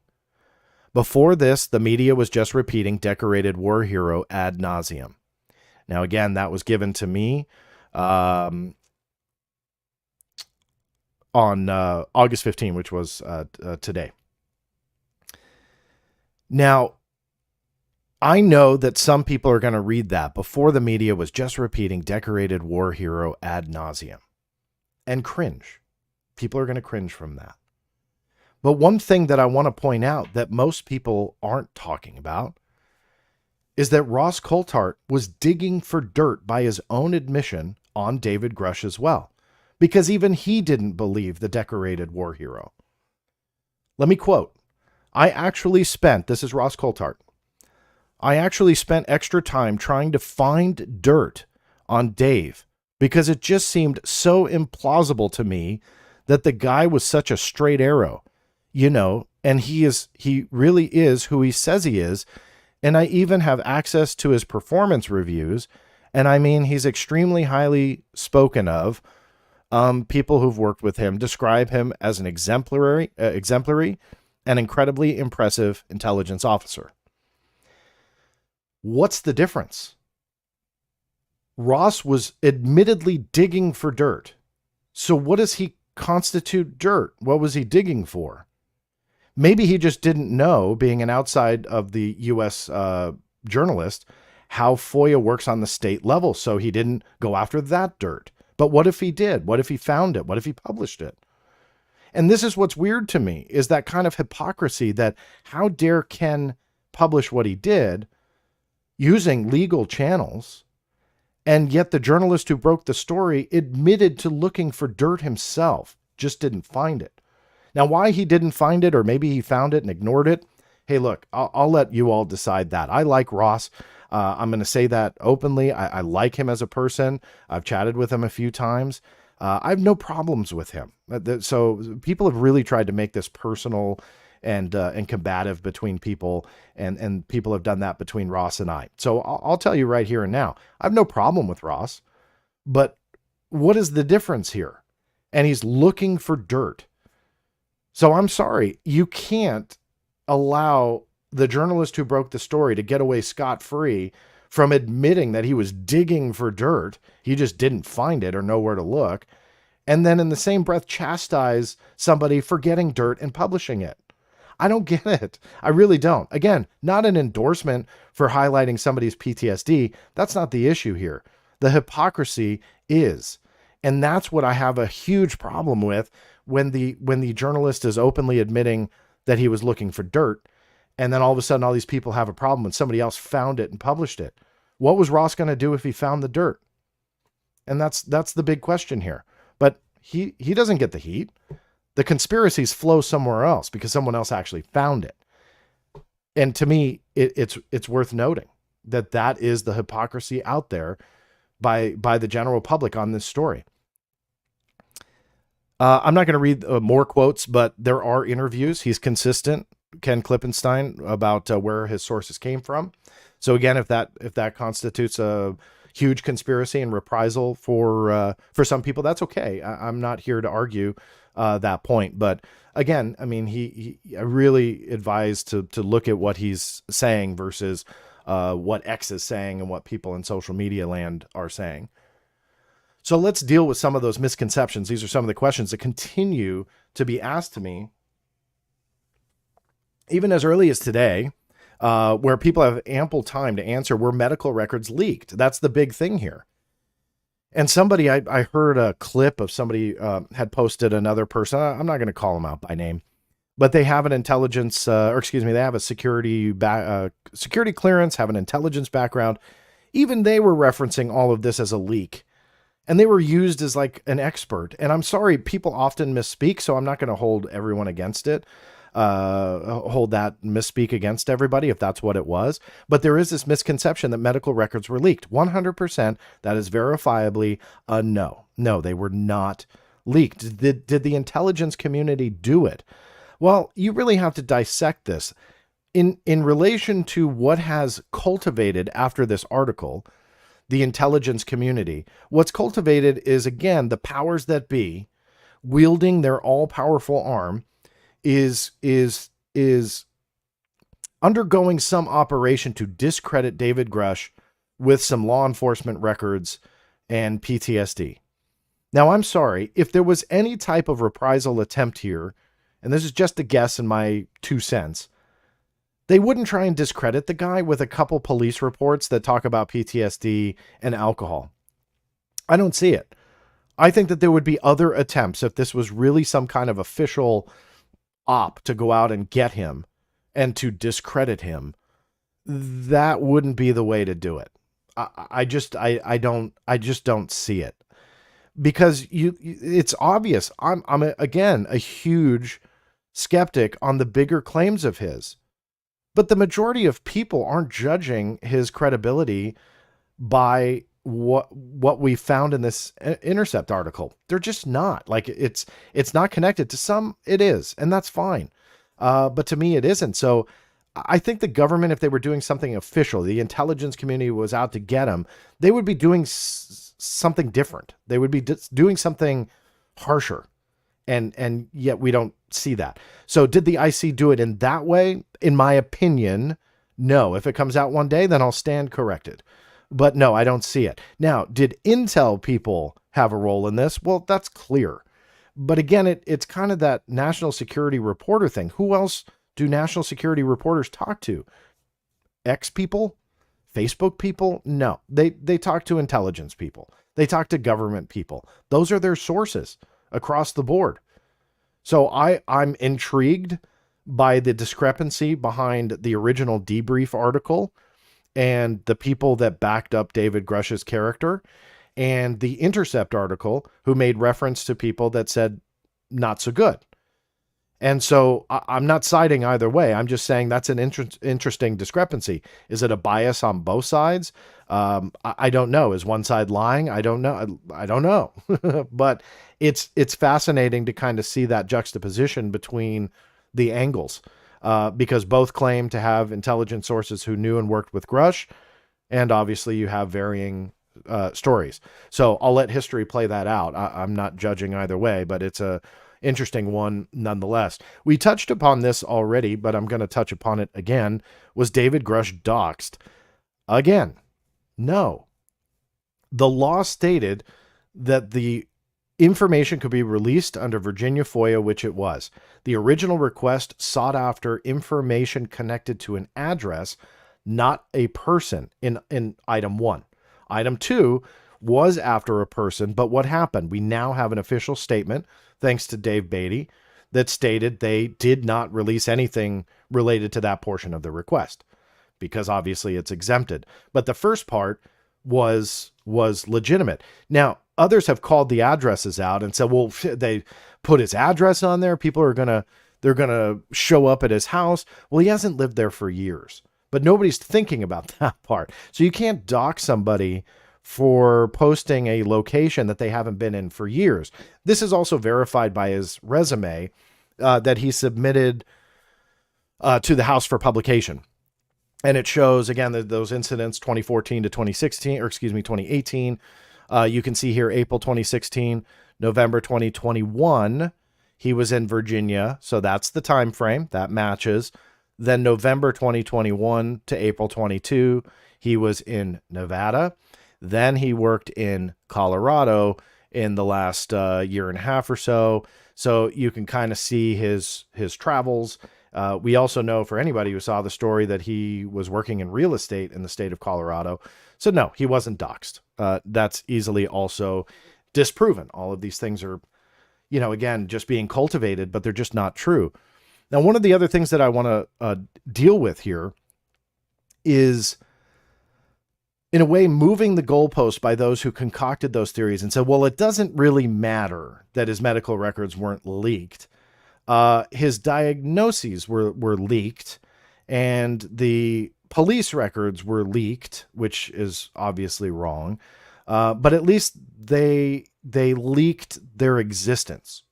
Before this, the media was just repeating decorated war hero ad nauseum. Now, again, that was given to me on August 15, which was today. Now, I know that some people are going to read that before the media was just repeating decorated war hero ad nauseum and cringe. People are going to cringe from that. But one thing that I want to point out that most people aren't talking about is that Ross Coulthart was digging for dirt by his own admission on David Grusch as well, because even he didn't believe the decorated war hero. Let me quote, this is Ross Coulthart, I actually spent extra time trying to find dirt on Dave because it just seemed so implausible to me that the guy was such a straight arrow, and he really is who he says he is. And I even have access to his performance reviews. And I mean, he's extremely highly spoken of. People who've worked with him describe him as an exemplary and incredibly impressive intelligence officer. What's the difference? Ross was admittedly digging for dirt. So what does he constitute dirt? What was he digging for? Maybe he just didn't know, being an outside of the U.S. Journalist, how FOIA works on the state level. So he didn't go after that dirt. But what if he did? What if he found it? What if he published it? And this is what's weird to me, is that kind of hypocrisy that how dare Ken publish what he did using legal channels, and yet the journalist who broke the story admitted to looking for dirt himself, just didn't find it. Now, why he didn't find it, or maybe he found it and ignored it, hey, look, I'll let you all decide that. I like Ross. I'm going to say that openly. I like him as a person. I've chatted with him a few times. I have no problems with him. So people have really tried to make this personal and combative between people, and people have done that between Ross and I. So I'll tell you right here and now, I have no problem with Ross, but what is the difference here? And he's looking for dirt. So I'm sorry, you can't allow the journalist who broke the story to get away scot-free from admitting that he was digging for dirt. He just didn't find it or know where to look. And then in the same breath, chastise somebody for getting dirt and publishing it. I don't get it. I really don't. Again, not an endorsement for highlighting somebody's PTSD. That's not the issue here. The hypocrisy is. And that's what I have a huge problem with when the journalist is openly admitting that he was looking for dirt. And then all of a sudden, all these people have a problem when somebody else found it and published it. What was Ross going to do if he found the dirt? And that's the big question here. But he doesn't get the heat. The conspiracies flow somewhere else because someone else actually found it. And to me, it's worth noting that is the hypocrisy out there by the general public on this story. I'm not going to read more quotes, but there are interviews. He's consistent, Ken Klippenstein, about where his sources came from. So again, if that constitutes a huge conspiracy and reprisal for some people, that's okay. I'm not here to argue that point. But again, I mean, I really advise to look at what he's saying versus what X is saying and what people in social media land are saying. So let's deal with some of those misconceptions. These are some of the questions that continue to be asked to me, even as early as today, where people have ample time to answer, were medical records leaked? That's the big thing here. And somebody, I heard a clip of somebody had posted another person. I'm not going to call them out by name, but they have an intelligence, they have a security clearance, have an intelligence background. Even they were referencing all of this as a leak. And they were used as like an expert. And I'm sorry, people often misspeak, so I'm not going to hold everyone against it. Hold that misspeak against everybody if that's what it was. But there is this misconception that medical records were leaked. 100%, that is verifiably a no. No, they were not leaked. Did the intelligence community do it? Well, you really have to dissect this. In relation to what has cultivated after this article, the intelligence community, what's cultivated is, again, the powers that be wielding their all-powerful arm is undergoing some operation to discredit David Grusch with some law enforcement records and PTSD. Now, I'm sorry, if there was any type of reprisal attempt here, and this is just a guess in my 2 cents, They wouldn't try and discredit the guy with a couple police reports that talk about PTSD and alcohol. I don't see it. I think that there would be other attempts if this was really some kind of official op to go out and get him and to discredit him. That wouldn't be the way to do it. I just don't see it, because it's obvious. I'm again a huge skeptic on the bigger claims of his, but the majority of people aren't judging his credibility by what we found in this Intercept article. They're just not. Like, it's not connected. To some it is, and that's fine. But to me it isn't. So I think the government, if they were doing something official, the intelligence community was out to get him, they would be doing something different. They would be doing something harsher. And yet we don't see that. So did the IC do it in that way? In my opinion, no. If it comes out one day, then I'll stand corrected. But no, I don't see it. Now, did Intel people have a role in this? Well, that's clear. But again, it's kind of that national security reporter thing. Who else do national security reporters talk to? X people? Facebook people? No. They talk to intelligence people. They talk to government people. Those are their sources across the board. So I'm intrigued by the discrepancy behind the original debrief article and the people that backed up David Grusch's character, and the Intercept article, who made reference to people that said not so good. And so I'm not siding either way. I'm just saying that's an interesting discrepancy. Is it a bias on both sides? I don't know. Is one side lying? I don't know. I don't know. But it's fascinating to kind of see that juxtaposition between the angles, because both claim to have intelligence sources who knew and worked with Grusch, and obviously you have varying stories. So I'll let history play that out. I'm not judging either way, but it's a interesting one nonetheless. We touched upon this already, but I'm going to touch upon it again. Was David Grusch doxxed? Again, no. The law stated that the information could be released under Virginia FOIA, which it was. The original request sought after information connected to an address, not a person, in item 1. Item 2 was after a person, but what happened? We now have an official statement, thanks to Dave Beatty, that stated they did not release anything related to that portion of the request, because obviously it's exempted. But the first part was legitimate. Now, others have called the addresses out and said, well, they put his address on there. People are they're going to show up at his house. Well, he hasn't lived there for years, but nobody's thinking about that part. So you can't dox somebody for posting a location that they haven't been in for years. This is also verified by his resume that he submitted to the House for publication. And it shows, again, those incidents, 2014 to 2016, or excuse me, 2018. You can see here, April 2016, November 2021, he was in Virginia. So that's the time frame that matches. Then November 2021 to April 22, he was in Nevada. Then he worked in Colorado in the last year and a half or so. So you can kind of see his travels. We also know, for anybody who saw the story, that he was working in real estate in the state of Colorado. So no, he wasn't doxxed. That's easily also disproven. All of these things are, again, just being cultivated, but they're just not true. Now, one of the other things that I want to deal with here is, in a way, moving the goalpost by those who concocted those theories and said, well, it doesn't really matter that his medical records weren't leaked. His diagnoses were leaked, and the police records were leaked, which is obviously wrong. But at least they leaked their existence.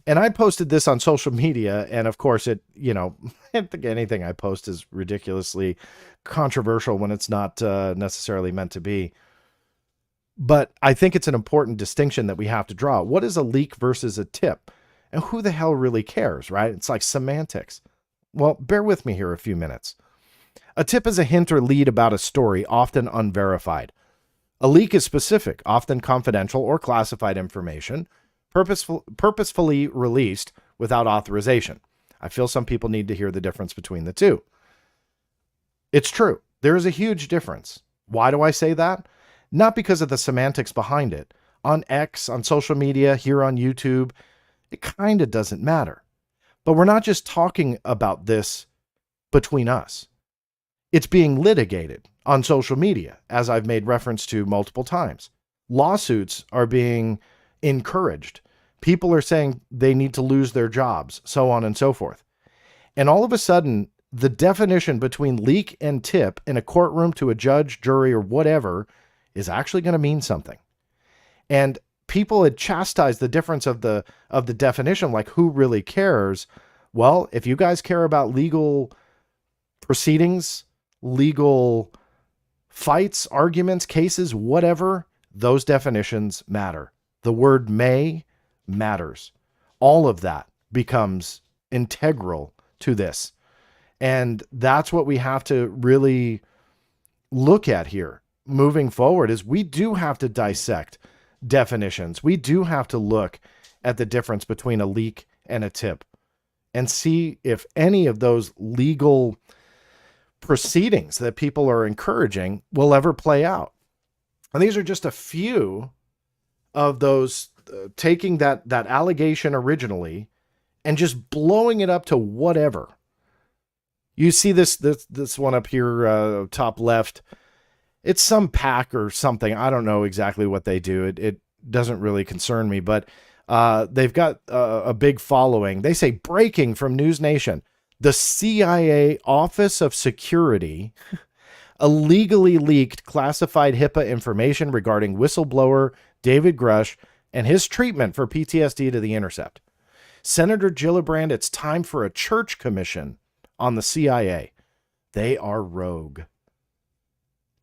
And I posted this on social media, and of course I think anything I post is ridiculously controversial when it's not necessarily meant to be. But I think it's an important distinction that we have to draw. What is a leak versus a tip? And who the hell really cares, right? It's like semantics. Well, bear with me here a few minutes. A tip is a hint or lead about a story, often unverified. A leak is specific, often confidential or classified information, purposefully released without authorization. I feel some people need to hear the difference between the two. It's true. There is a huge difference. Why do I say that? Not because of the semantics behind it. On X, on social media, here on YouTube, it kind of doesn't matter. But we're not just talking about this between us. It's being litigated on social media, as I've made reference to multiple times. Lawsuits are being encouraged. People are saying they need to lose their jobs, so on and so forth. And all of a sudden, the definition between leak and tip in a courtroom to a judge, jury, or whatever is actually going to mean something. And people had chastised the difference of the definition, like who really cares? Well, if you guys care about legal proceedings, legal fights, arguments, cases, whatever, those definitions matter. The word may matters. All of that becomes integral to this. And that's what we have to really look at here moving forward, is we do have to dissect definitions. We do have to look at the difference between a leak and a tip and see if any of those legal proceedings that people are encouraging will ever play out. And these are just a few of those taking that allegation originally and just blowing it up to whatever. You see this one up here, top left. It's some PAC or something. I don't know exactly what they do. It doesn't really concern me, but they've got a big following. They say, breaking from News Nation, the CIA Office of Security illegally leaked classified HIPAA information regarding whistleblower David Grusch and his treatment for PTSD to The Intercept. Senator Gillibrand, it's time for a church commission on the CIA. They are rogue.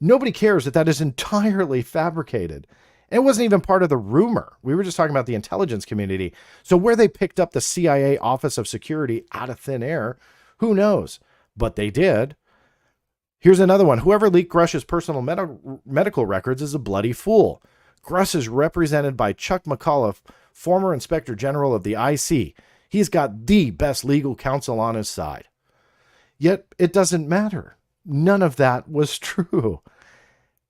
Nobody cares that is entirely fabricated. And it wasn't even part of the rumor. We were just talking about the intelligence community. So where they picked up the CIA Office of Security out of thin air, who knows? But they did. Here's another one. Whoever leaked Grusch's personal medical records is a bloody fool. Grusch is represented by Chuck McAuliffe, former Inspector General of the IC. He's got the best legal counsel on his side. Yet it doesn't matter. None of that was true.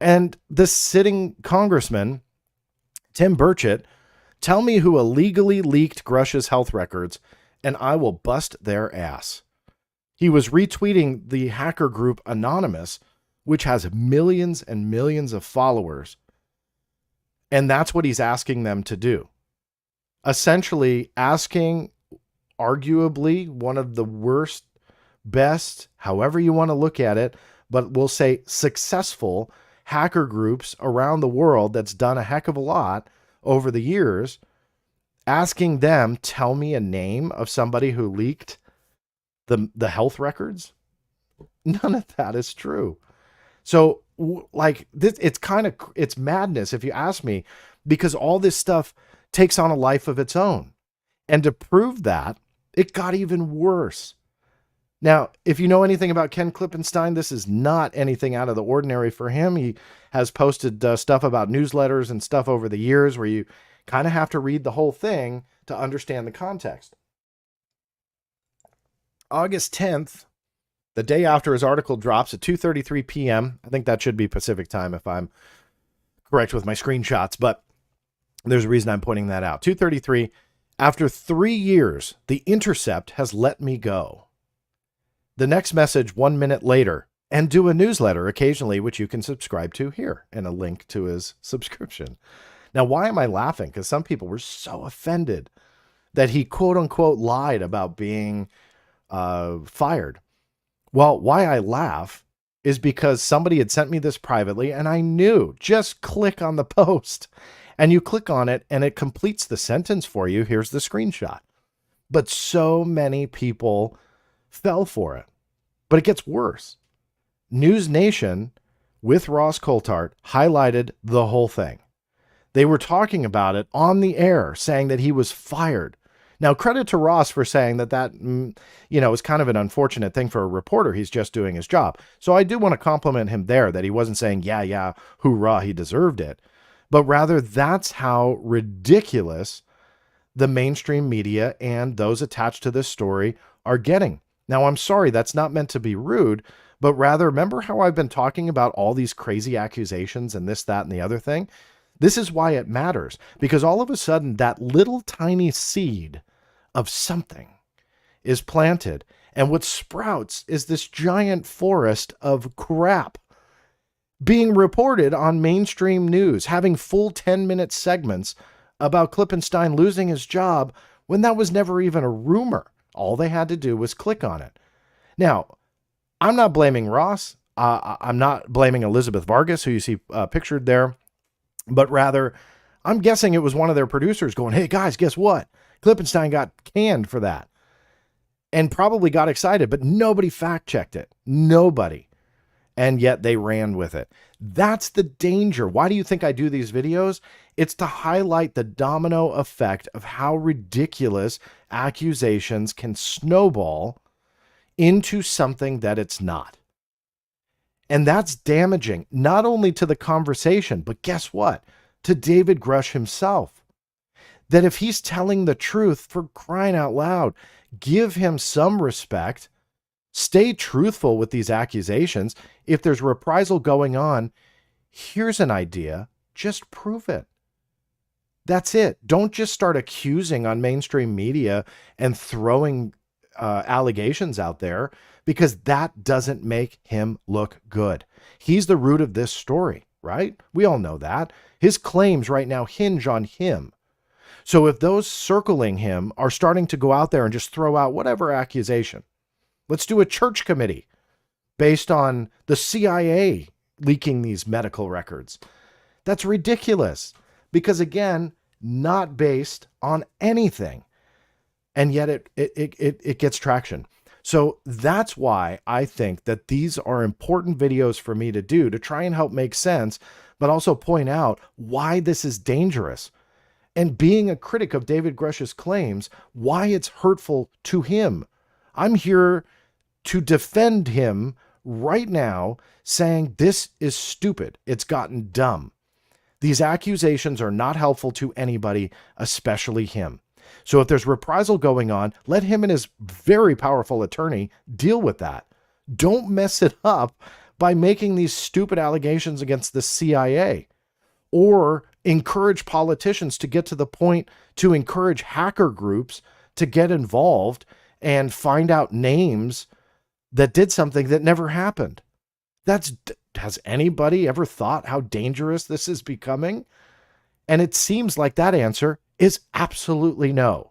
And the sitting congressman, Tim Burchett, tell me who illegally leaked Grusch's health records, and I will bust their ass. He was retweeting the hacker group Anonymous, which has millions and millions of followers. And that's what he's asking them to do. Essentially asking, arguably, one of the worst, best, however you want to look at it, but we'll say successful hacker groups around the world that's done a heck of a lot over the years, asking them, tell me a name of somebody who leaked the health records. None of that is true. So like this, it's madness if you ask me, because all this stuff takes on a life of its own. And to prove that, it got even worse. Now, if you know anything about Ken Klippenstein, this is not anything out of the ordinary for him. He has posted stuff about newsletters and stuff over the years where you kind of have to read the whole thing to understand the context. August 10th, the day after his article drops at 2:33 p.m., I think that should be Pacific time if I'm correct with my screenshots, but there's a reason I'm pointing that out. 2:33, after 3 years, The Intercept has let me go. The next message 1 minute later, and do a newsletter occasionally, which you can subscribe to here, and a link to his subscription. Now, why am I laughing? Because some people were so offended that he quote unquote lied about being fired. Well, why I laugh is because somebody had sent me this privately and I knew, just click on the post, and you click on it and it completes the sentence for you. Here's the screenshot. But so many people fell for it. But it gets worse. News Nation with Ross Coulthart highlighted the whole thing. They were talking about it on the air, saying that he was fired. Now, credit to Ross for saying that is kind of an unfortunate thing for a reporter. He's just doing his job. So I do want to compliment him there that he wasn't saying, yeah, hoorah, he deserved it. But rather, that's how ridiculous the mainstream media and those attached to this story are getting. Now, I'm sorry, that's not meant to be rude, but rather, remember how I've been talking about all these crazy accusations and this, that, and the other thing? This is why it matters, because all of a sudden that little tiny seed of something is planted, and what sprouts is this giant forest of crap being reported on mainstream news, having full 10-minute segments about Klippenstein losing his job when that was never even a rumor. All they had to do was click on it. Now, I'm not blaming Ross. I'm not blaming Elizabeth Vargas, who you see pictured there, but rather I'm guessing it was one of their producers going, hey guys, guess what? Klippenstein got canned for that, and probably got excited, but nobody fact checked it. Nobody. And yet they ran with it. That's the danger. Why do you think I do these videos? It's to highlight the domino effect of how ridiculous accusations can snowball into something that it's not. And that's damaging, not only to the conversation, but guess what? To David Grusch himself. That if he's telling the truth, for crying out loud, give him some respect. Stay truthful with these accusations. If there's reprisal going on, here's an idea. Just prove it. That's it. Don't just start accusing on mainstream media and throwing allegations out there, because that doesn't make him look good. He's the root of this story, right? We all know that. His claims right now hinge on him. So if those circling him are starting to go out there and just throw out whatever accusation, let's do a church committee based on the CIA leaking these medical records. That's ridiculous, because again, not based on anything. And yet it gets traction. So that's why I think that these are important videos for me to do, to try and help make sense, but also point out why this is dangerous. And being a critic of David Grusch's claims, why it's hurtful to him. I'm here to defend him right now, saying this is stupid. It's gotten dumb. These accusations are not helpful to anybody, especially him. So if there's reprisal going on, let him and his very powerful attorney deal with that. Don't mess it up by making these stupid allegations against the CIA, or encourage politicians to get to the point to encourage hacker groups to get involved and find out names that did something that never happened. Has anybody ever thought how dangerous this is becoming? And it seems like that answer is absolutely no.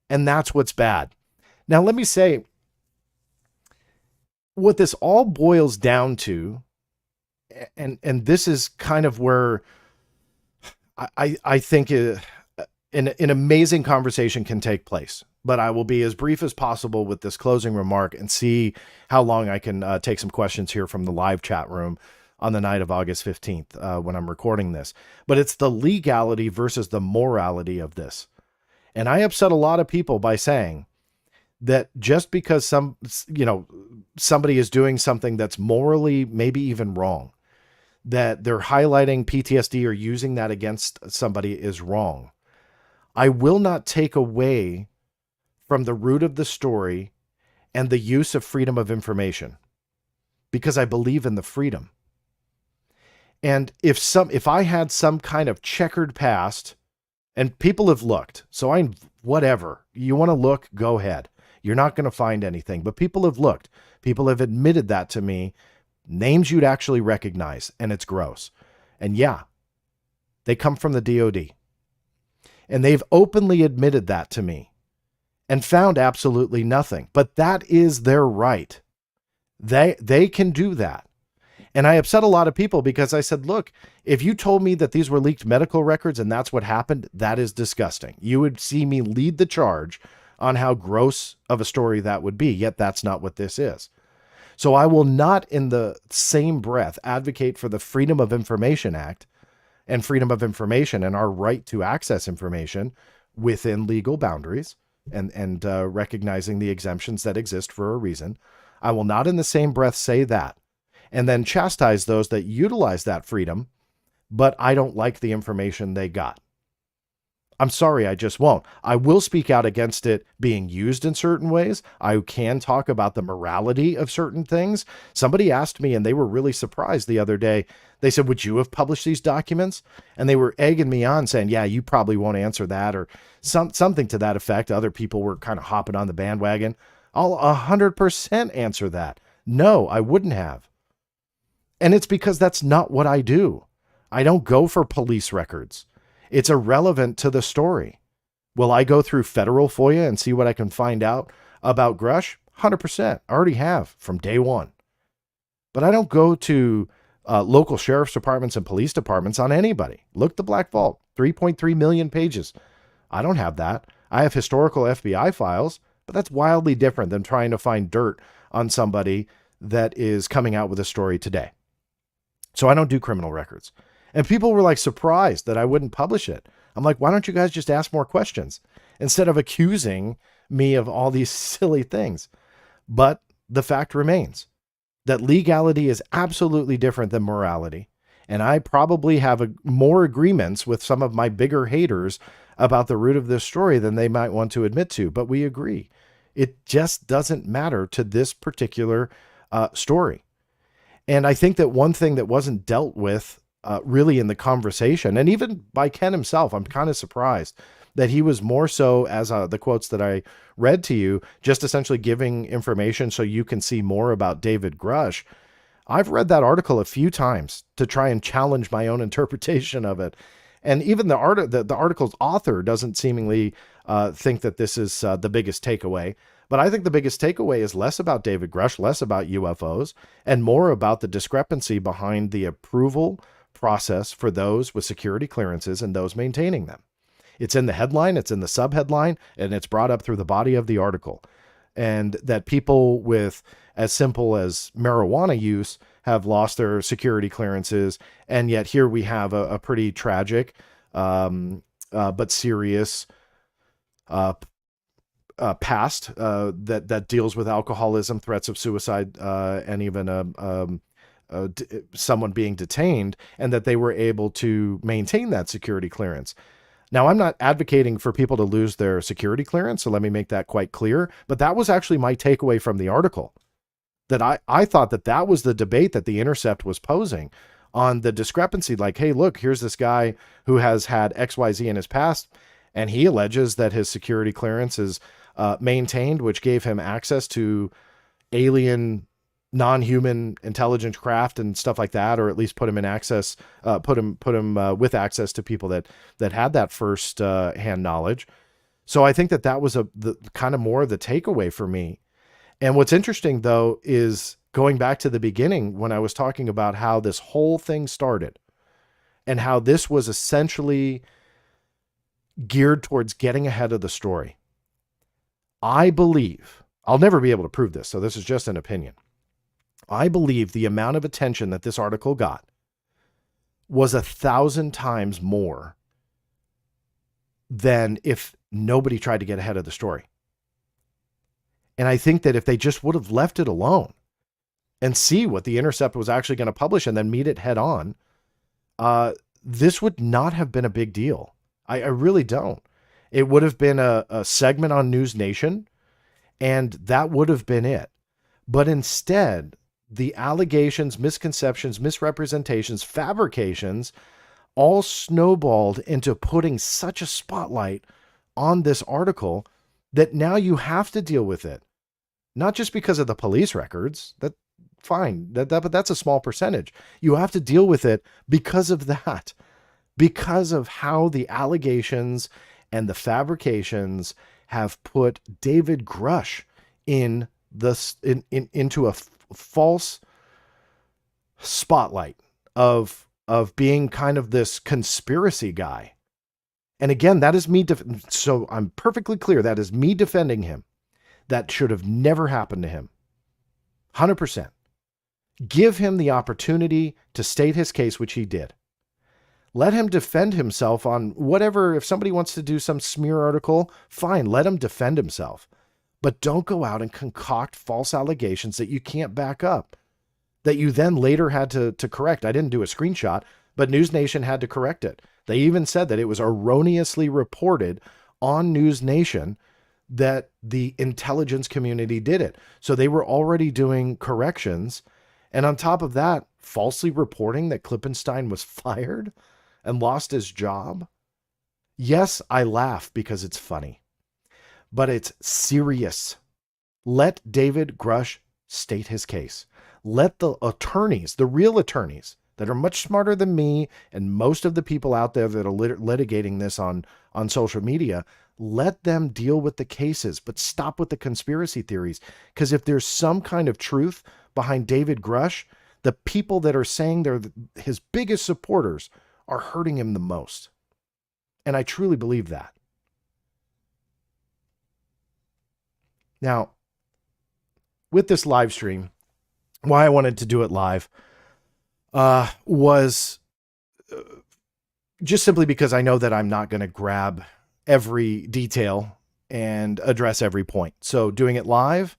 And that's what's bad. Now, let me say, what this all boils down to, and this is kind of where I think an amazing conversation can take place. But I will be as brief as possible with this closing remark and see how long I can take some questions here from the live chat room on the night of August 15th when I'm recording this. But it's the legality versus the morality of this. And I upset a lot of people by saying that just because somebody is doing something that's morally maybe even wrong, that they're highlighting PTSD or using that against somebody is wrong. I will not take away from the root of the story and the use of freedom of information, because I believe in the freedom. And if I had some kind of checkered past, and people have looked, so whatever you want to look, go ahead. You're not going to find anything, but people have looked. People have admitted that to me, names you'd actually recognize, and it's gross. And yeah, they come from the DOD. And they've openly admitted that to me and found absolutely nothing. But that is their right. They can do that. And I upset a lot of people because I said, look, if you told me that these were leaked medical records and that's what happened, that is disgusting. You would see me lead the charge on how gross of a story that would be, yet that's not what this is. So I will not in the same breath advocate for the Freedom of Information Act and freedom of information and our right to access information within legal boundaries and recognizing the exemptions that exist for a reason. I will not in the same breath say that and then chastise those that utilize that freedom, but I don't like the information they got. I'm sorry, I just won't. I will speak out against it being used in certain ways. I can talk about the morality of certain things. Somebody asked me, and they were really surprised the other day. They said, would you have published these documents? And they were egging me on saying, yeah, you probably won't answer that, or something to that effect. Other people were kind of hopping on the bandwagon. I'll 100% answer that. No, I wouldn't have. And it's because that's not what I do. I don't go for police records. It's irrelevant to the story. Will I go through federal FOIA and see what I can find out about Grusch? 100%. I already have from day one. But I don't go to local sheriff's departments and police departments on anybody. Look, the Black Vault, 3.3 million pages. I don't have that. I have historical FBI files, but that's wildly different than trying to find dirt on somebody that is coming out with a story today. So I don't do criminal records. And people were like surprised that I wouldn't publish it. I'm like, why don't you guys just ask more questions instead of accusing me of all these silly things? But the fact remains that legality is absolutely different than morality. And I probably have more agreements with some of my bigger haters about the root of this story than they might want to admit to, but we agree. It just doesn't matter to this particular story. And I think that one thing that wasn't dealt with really in the conversation, and even by Ken himself, I'm kind of surprised that he was more so, as the quotes that I read to you, just essentially giving information so you can see more about David Grusch. I've read that article a few times to try and challenge my own interpretation of it. And even the article's author doesn't seemingly think that this is the biggest takeaway. But I think the biggest takeaway is less about David Grusch, less about UFOs, and more about the discrepancy behind the approval process for those with security clearances and those maintaining them. It's in the headline, it's in the subheadline, and it's brought up through the body of the article. And that people with as simple as marijuana use have lost their security clearances. And yet here we have a pretty tragic but serious past that deals with alcoholism, threats of suicide, and even someone being detained, and that they were able to maintain that security clearance. Now, I'm not advocating for people to lose their security clearance, so let me make that quite clear, but that was actually my takeaway from the article, that I thought that was the debate that the Intercept was posing on the discrepancy. Like, hey, look, here's this guy who has had XYZ in his past, and he alleges that his security clearance is maintained, which gave him access to alien non-human intelligence craft and stuff like that, or at least put him in access, put him with access to people that had that first hand knowledge. So I think that was the kind of more of the takeaway for me. And what's interesting though is going back to the beginning when I was talking about how this whole thing started and how this was essentially geared towards getting ahead of the story. I believe, I'll never be able to prove this, so this is just an opinion. I believe the amount of attention that this article got was 1,000 times more than if nobody tried to get ahead of the story. And I think that if they just would have left it alone and see what the Intercept was actually going to publish and then meet it head on, this would not have been a big deal. I really don't. It would have been a segment on News Nation, and that would have been it. But instead, the allegations, misconceptions, misrepresentations, fabrications all snowballed into putting such a spotlight on this article that now you have to deal with it. Not just because of the police records, but that's a small percentage. You have to deal with it because of that, because of how the allegations and the fabrications have put David Grusch into a false spotlight of being kind of this conspiracy guy. And again, that is me. So I'm perfectly clear. That is me defending him. That should have never happened to him. 100%. Give him the opportunity to state his case, which he did. Let him defend himself on whatever. If somebody wants to do some smear article, fine, let him defend himself. But don't go out and concoct false allegations that you can't back up, that you then later had to correct. I didn't do a screenshot, but News Nation had to correct it. They even said that it was erroneously reported on News Nation that the intelligence community did it. So they were already doing corrections. And on top of that, falsely reporting that Klippenstein was fired and lost his job. Yes, I laugh because it's funny, but it's serious. Let David Grusch state his case. Let the attorneys, the real attorneys that are much smarter than me and most of the people out there that are litigating this on social media, let them deal with the cases, but stop with the conspiracy theories. Because if there's some kind of truth behind David Grusch, the people that are saying they're his biggest supporters are hurting him the most. And I truly believe that. Now, with this live stream, why I wanted to do it live was just simply because I know that I'm not going to grab every detail and address every point. So doing it live,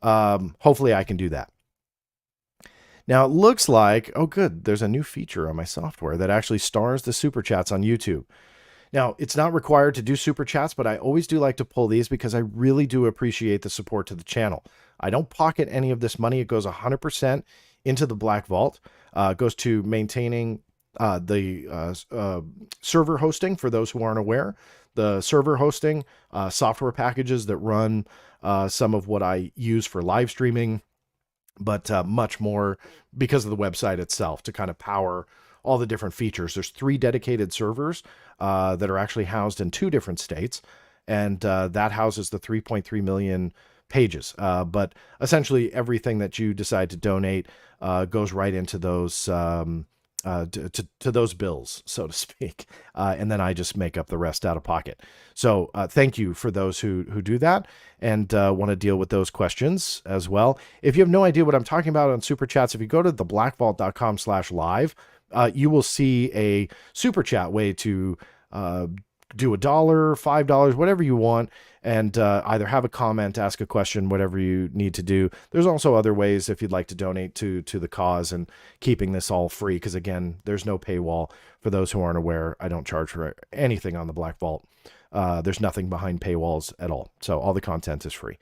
hopefully I can do that. Now it looks like, oh good, there's a new feature on my software that actually stars the super chats on YouTube. Now, it's not required to do super chats, but I always do like to pull these because I really do appreciate the support to the channel. I don't pocket any of this money. It goes 100% into the Black Vault. It goes to maintaining the server hosting for those who aren't aware. The server hosting, software packages that run some of what I use for live streaming, but much more because of the website itself to kind of power all the different features. There's 3 dedicated servers that are actually housed in 2 different states, and that houses the 3.3 million pages. But essentially everything that you decide to donate goes right into those to those bills, so to speak. And then I just make up the rest out of pocket. So thank you for those who do that and want to deal with those questions as well. If you have no idea what I'm talking about on Super Chats, if you go to theblackvault.com/live, you will see a Super Chat way to do $1, $5, whatever you want, and either have a comment, ask a question, whatever you need to do. There's also other ways if you'd like to donate to the cause and keeping this all free, because again, there's no paywall. For those who aren't aware, I don't charge for anything on the Black Vault. There's nothing behind paywalls at all. So all the content is free.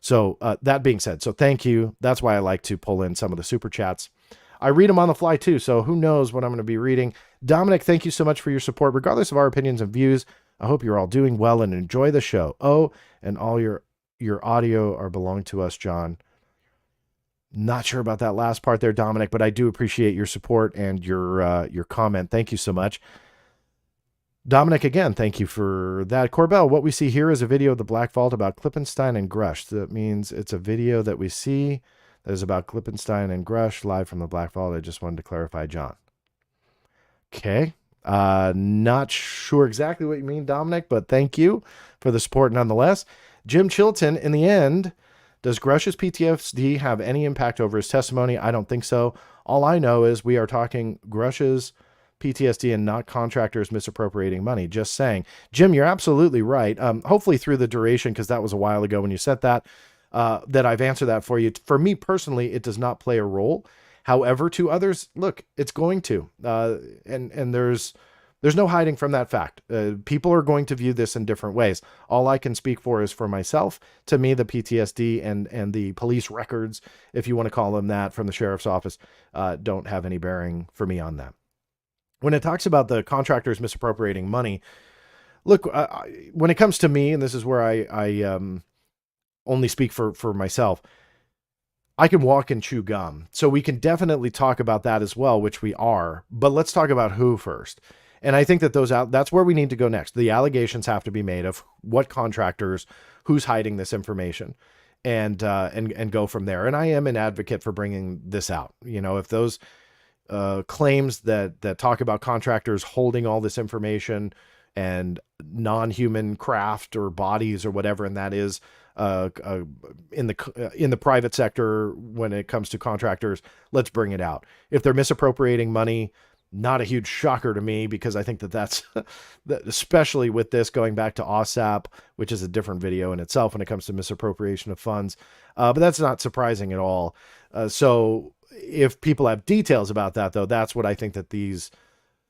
So that being said, so thank you. That's why I like to pull in some of the Super Chats. I read them on the fly too, so who knows what I'm going to be reading. Dominic, thank you so much for your support. Regardless of our opinions and views, I hope you're all doing well and enjoy the show. Oh, and all your audio are belong to us, John. Not sure about that last part there, Dominic, but I do appreciate your support and your comment. Thank you so much. Dominic, again, thank you for that. Corbell, what we see here is a video of the Black Vault about Klippenstein and Grusch. That means it's a video that we see that is about Klippenstein and Grusch live from the Black Vault. I just wanted to clarify, John. Okay. Not sure exactly what you mean, Dominic, but thank you for the support nonetheless. Jim Chilton, in the end, does Grusch's PTSD have any impact over his testimony? I don't think so. All I know is we are talking Grusch's PTSD and not contractors misappropriating money. Just saying. Jim, you're absolutely right. Hopefully through the duration, because that was a while ago when you said that, that I've answered that for you. For me personally, it does not play a role. However, to others, look, it's going to, and there's no hiding from that fact. People are going to view this in different ways. All I can speak for is for myself. To me, the PTSD and the police records, if you want to call them that, from the sheriff's office, don't have any bearing for me on that. When it talks about the contractors misappropriating money, look, when it comes to me, and this is where I only speak for myself, I can walk and chew gum. So we can definitely talk about that as well, which we are, but let's talk about who first. And I think that that's where we need to go next. The allegations have to be made of what contractors, who's hiding this information, and go from there. And I am an advocate for bringing this out. You know, if those claims that talk about contractors holding all this information and non-human craft or bodies or whatever, and that is in the private sector when it comes to contractors, let's bring it out. If they're misappropriating money, not a huge shocker to me, because I think that's especially with this going back to OSAP, which is a different video in itself when it comes to misappropriation of funds. But that's not surprising at all. So if people have details about that, though, that's what I think that these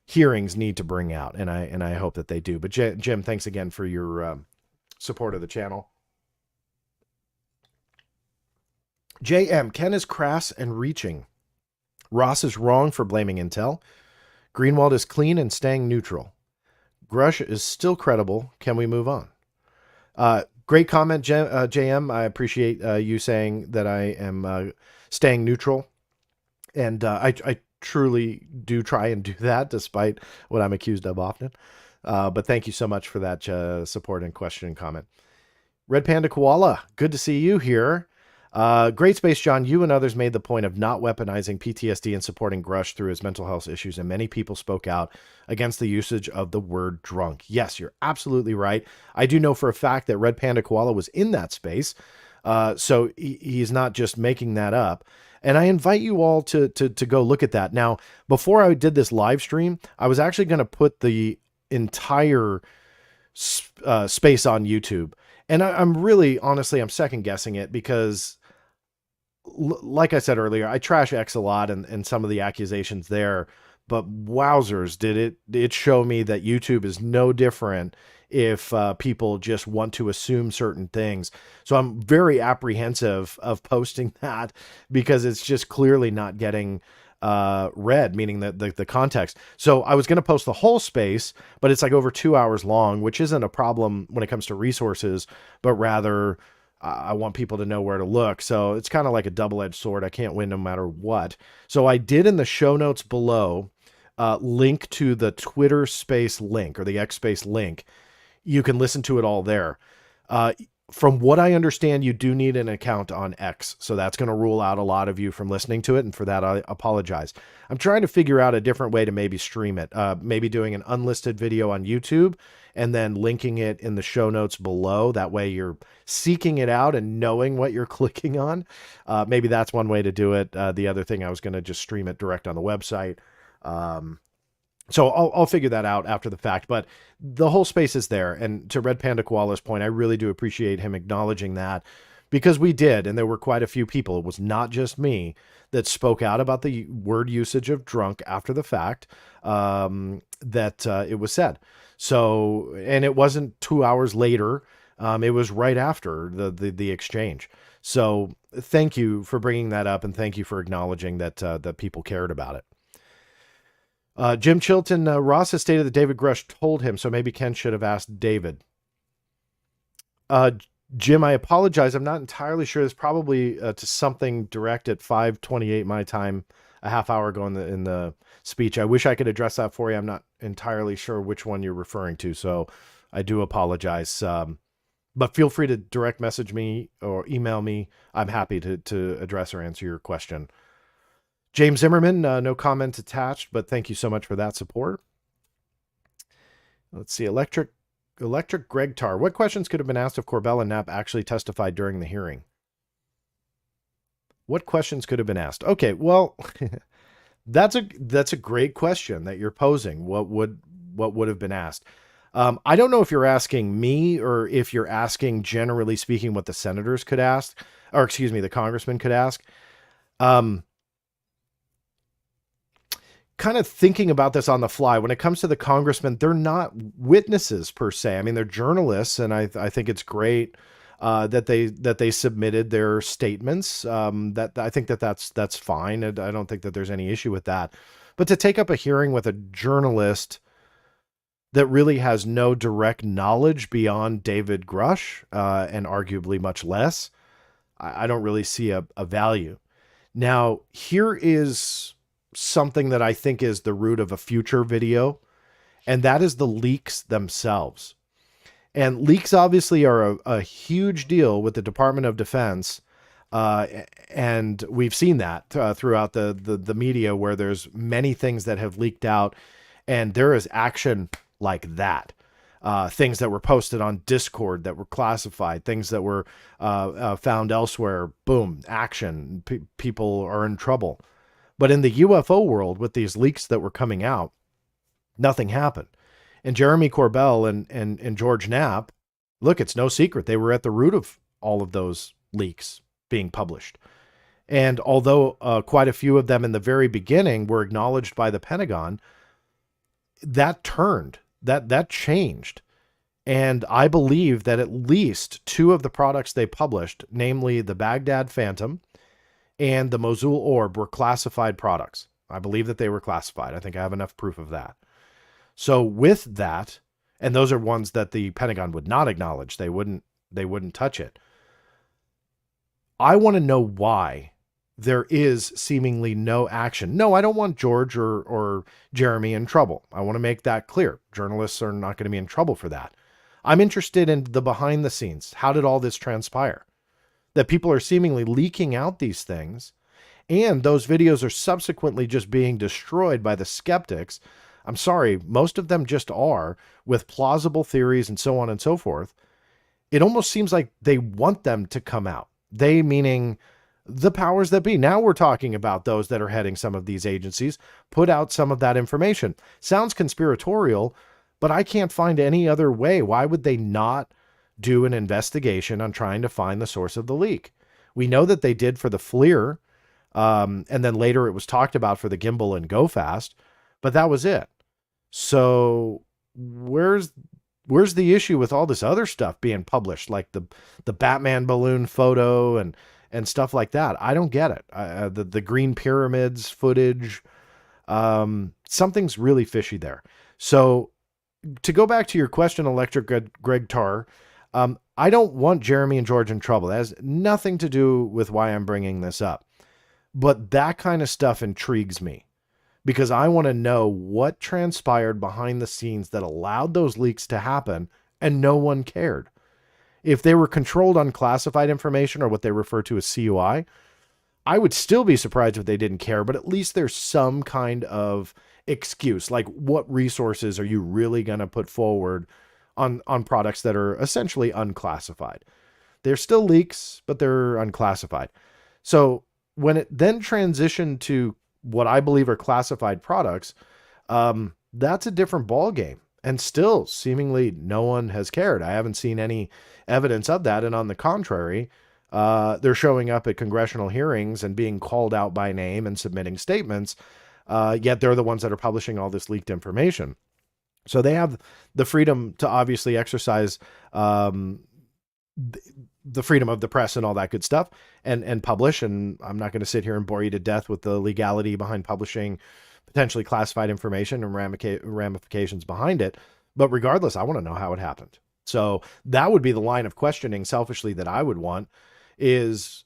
hearings need to bring out, and I hope that they do. But Jim, thanks again for your support of the channel. JM, Ken is crass and reaching. Ross is wrong for blaming Intel. Greenwald is clean and staying neutral. Grusch is still credible. Can we move on? Great comment, JM. I appreciate you saying that I am staying neutral. And I truly do try and do that, despite what I'm accused of often. But thank you so much for that support and question and comment. Red Panda Koala, good to see you here. Great Space John, you and others made the point of not weaponizing PTSD and supporting Grusch through his mental health issues, and many people spoke out against the usage of the word drunk. Yes, you're absolutely right. I do know for a fact that Red Panda Koala was in that space, so he's not just making that up. And I invite you all to go look at that. Now, before I did this live stream, I was actually going to put the entire space on YouTube. And I'm really, honestly, I'm second guessing it because, like I said earlier, I trash X a lot and some of the accusations there, but wowzers, did it show me that YouTube is no different if people just want to assume certain things. So I'm very apprehensive of posting that because it's just clearly not getting read, meaning that the context. So I was going to post the whole space, but it's like over 2 hours long, which isn't a problem when it comes to resources, but rather I want people to know where to look. So it's kind of like a double-edged sword. I can't win no matter what. So I did in the show notes below link to the Twitter space link or the X space link. You can listen to it all there. From what I understand, you do need an account on X. So that's going to rule out a lot of you from listening to it. And for that, I apologize. I'm trying to figure out a different way to maybe stream it. Maybe doing an unlisted video on YouTube and then linking it in the show notes below. That way you're seeking it out and knowing what you're clicking on. Maybe that's one way to do it. The other thing, I was going to just stream it direct on the website. So I'll figure that out after the fact, but the whole space is there. And to Red Panda Koala's point, I really do appreciate him acknowledging that, because we did. And there were quite a few people. It was not just me that spoke out about the word usage of drunk after the fact, that it was said. So, and it wasn't 2 hours later. It was right after the exchange. So thank you for bringing that up. And thank you for acknowledging that, that people cared about it. Jim Chilton, Ross has stated that David Grusch told him, so maybe Ken should have asked David. Jim, I apologize. I'm not entirely sure. It's probably to something direct at 5:28 my time, a half hour ago in the speech. I wish I could address that for you. I'm not entirely sure which one you're referring to, so I do apologize. But feel free to direct message me or email me. I'm happy to address or answer your question. James Zimmerman, no comment attached, but thank you so much for that support. Let's see, Electric Greg Tar. What questions could have been asked if Corbell and Knapp actually testified during the hearing? What questions could have been asked? Okay, well, that's a great question that you're posing. What would have been asked? I don't know if you're asking me or if you're asking, generally speaking, what the senators could ask, or excuse me, the congressman could ask. Kind of thinking about this on the fly, when it comes to the congressmen, they're not witnesses per se. I mean, they're journalists, and I think it's great that they submitted their statements. That I think that's fine, and I don't think that there's any issue with that. But to take up a hearing with a journalist that really has no direct knowledge beyond David Grusch, and arguably much less, I don't really see a value. Now, here is something that I think is the root of a future video, and that is the leaks themselves. And leaks obviously are a huge deal with the Department of Defense, and we've seen that throughout the media, where there's many things that have leaked out, and there is action like that. Things that were posted on Discord that were classified, things that were found elsewhere, boom, action. People are in trouble. But in the UFO world, with these leaks that were coming out, nothing happened. And Jeremy Corbell and George Knapp, look, it's no secret, they were at the root of all of those leaks being published. And although quite a few of them in the very beginning were acknowledged by the Pentagon, that turned, that changed. And I believe that at least two of the products they published, namely the Baghdad Phantom and the Mosul Orb, were classified products. I believe that they were classified. I think I have enough proof of that. So with that, and those are ones that the Pentagon would not acknowledge. They wouldn't touch it. I want to know why there is seemingly no action. No, I don't want George or Jeremy in trouble. I want to make that clear. Journalists are not going to be in trouble for that. I'm interested in the behind the scenes. How did all this transpire? That people are seemingly leaking out these things, and those videos are subsequently just being destroyed by the skeptics. I'm sorry, most of them just are, with plausible theories and so on and so forth. It almost seems like they want them to come out. They meaning the powers that be. Now we're talking about those that are heading some of these agencies, put out some of that information. Sounds conspiratorial, but I can't find any other way. Why would they not do an investigation on trying to find the source of the leak? We know that they did for the FLIR, and then later it was talked about for the gimbal and Go Fast, but that was it. So where's the issue with all this other stuff being published, like the Batman balloon photo and stuff like that? I don't get it. The green pyramids footage, something's really fishy there. So to go back to your question, Electric Greg Tarr, I don't want Jeremy and George in trouble. That has nothing to do with why I'm bringing this up. But that kind of stuff intrigues me, because I want to know what transpired behind the scenes that allowed those leaks to happen and no one cared. If they were controlled unclassified information, or what they refer to as CUI, I would still be surprised if they didn't care, but at least there's some kind of excuse. Like, what resources are you really going to put forward on products that are essentially unclassified? They're still leaks, but they're unclassified. So when it then transitioned to what I believe are classified products, that's a different ballgame. And still, seemingly, no one has cared. I haven't seen any evidence of that. And on the contrary, they're showing up at congressional hearings and being called out by name and submitting statements. Yet they're the ones that are publishing all this leaked information. So they have the freedom to obviously exercise the freedom of the press and all that good stuff, and publish. And I'm not going to sit here and bore you to death with the legality behind publishing potentially classified information and ramifications behind it. But regardless, I want to know how it happened. So that would be the line of questioning, selfishly, that I would want, is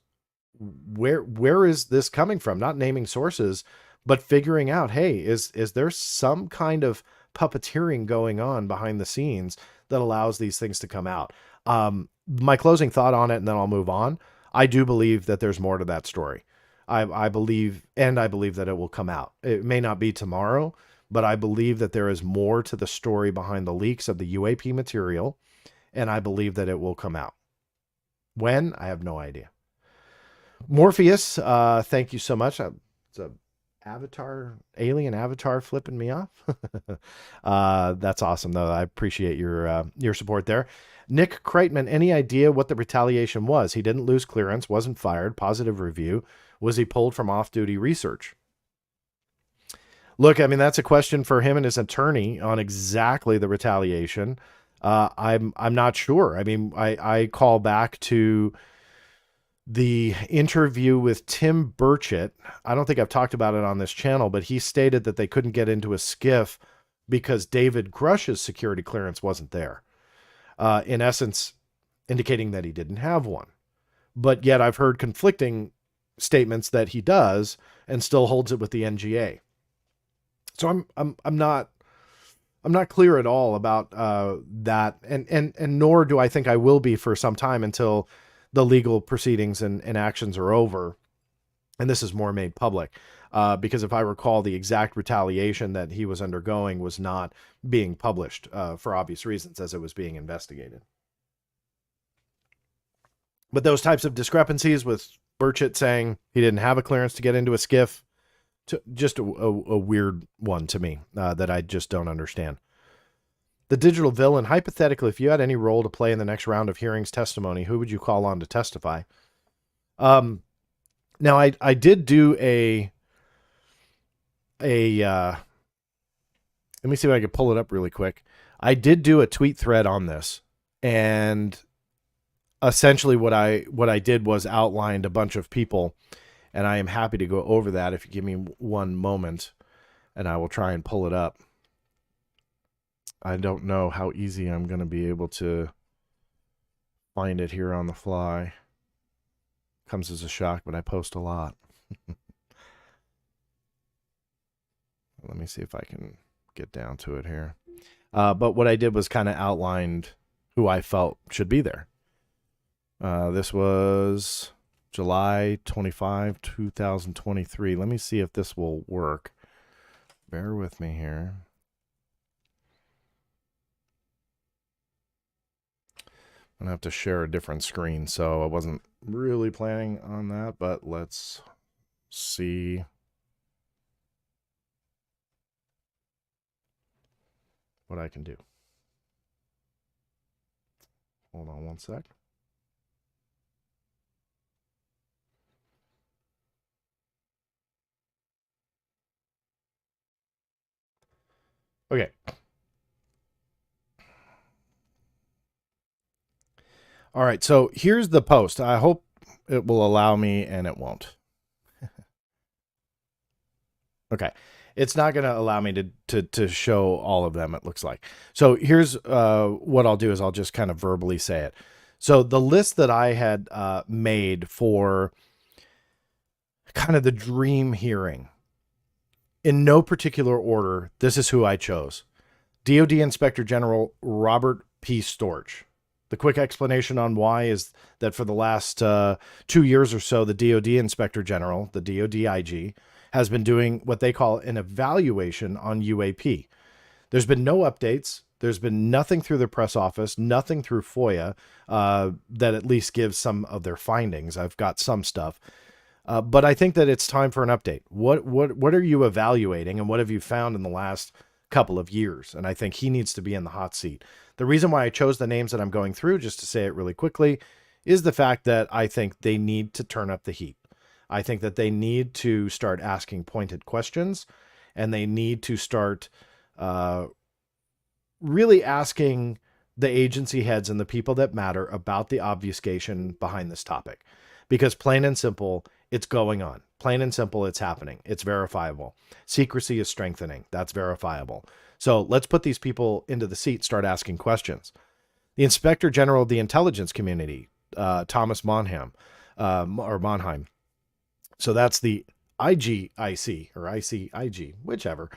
where is this coming from? Not naming sources, but figuring out, hey, is there some kind of puppeteering going on behind the scenes that allows these things to come out? My closing thought on it, and then I'll move on. I do believe that there's more to that story. I believe that it will come out. It may not be tomorrow, but I believe that there is more to the story behind the leaks of the UAP material, and I believe that it will come out. When? I have no idea. Morpheus, thank you so much. It's a alien avatar flipping me off. That's awesome, though. I appreciate your support there. Nick Kreitman, any idea what the retaliation was? He didn't lose clearance, wasn't fired, positive review. Was he pulled from off-duty research? Look, I mean, that's a question for him and his attorney on exactly the retaliation. I'm not sure. I mean, I call back to the interview with Tim Burchett. I don't think I've talked about it on this channel, but he stated that they couldn't get into a skiff because David Grusch's security clearance wasn't there. In essence, indicating that he didn't have one. But yet I've heard conflicting statements that he does and still holds it with the NGA. So I'm not clear at all about that, and nor do I think I will be for some time until the legal proceedings and actions are over, and this is more made public. Because if I recall, the exact retaliation that he was undergoing was not being published for obvious reasons, as it was being investigated. But those types of discrepancies, with Burchett saying he didn't have a clearance to get into a skiff, just a weird one to me that I just don't understand. The digital villain, hypothetically, if you had any role to play in the next round of hearings testimony, who would you call on to testify? Now, I did do a Let me see if I can pull it up really quick. I did do a tweet thread on this, and essentially what I did was outlined a bunch of people, and I am happy to go over that if you give me one moment, and I will try and pull it up. I don't know how easy I'm going to be able to find it here on the fly. Comes as a shock, but I post a lot. Let me see if I can get down to it here. But what I did was kind of outlined who I felt should be there. This was July 25, 2023. Let me see if this will work. Bear with me here. I'm going to have to share a different screen, so I wasn't really planning on that, but let's see. What I can do. Hold on one sec. Okay. All right, so here's the post. I hope it will allow me, and it won't. Okay. It's not going to allow me to show all of them, it looks like. So here's what I'll do is I'll just kind of verbally say it. So the list that I had made for kind of the dream hearing, in no particular order, this is who I chose. DOD Inspector General Robert P. Storch. The quick explanation on why is that for the last 2 years or so, the DOD Inspector General, the DOD IG, has been doing what they call an evaluation on UAP. There's been no updates. There's been nothing through the press office, nothing through FOIA that at least gives some of their findings. I've got some stuff. But I think that it's time for an update. What are you evaluating, and what have you found in the last couple of years? And I think he needs to be in the hot seat. The reason why I chose the names that I'm going through, just to say it really quickly, is the fact that I think they need to turn up the heat. I think that they need to start asking pointed questions, and they need to start really asking the agency heads and the people that matter about the obfuscation behind this topic. Because plain and simple, it's going on. Plain and simple, it's happening. It's verifiable. Secrecy is strengthening. That's verifiable. So let's put these people into the seat, start asking questions. The Inspector General of the Intelligence Community, Thomas Monheim, or Monheim. So that's the IGIC or ICIG, whichever.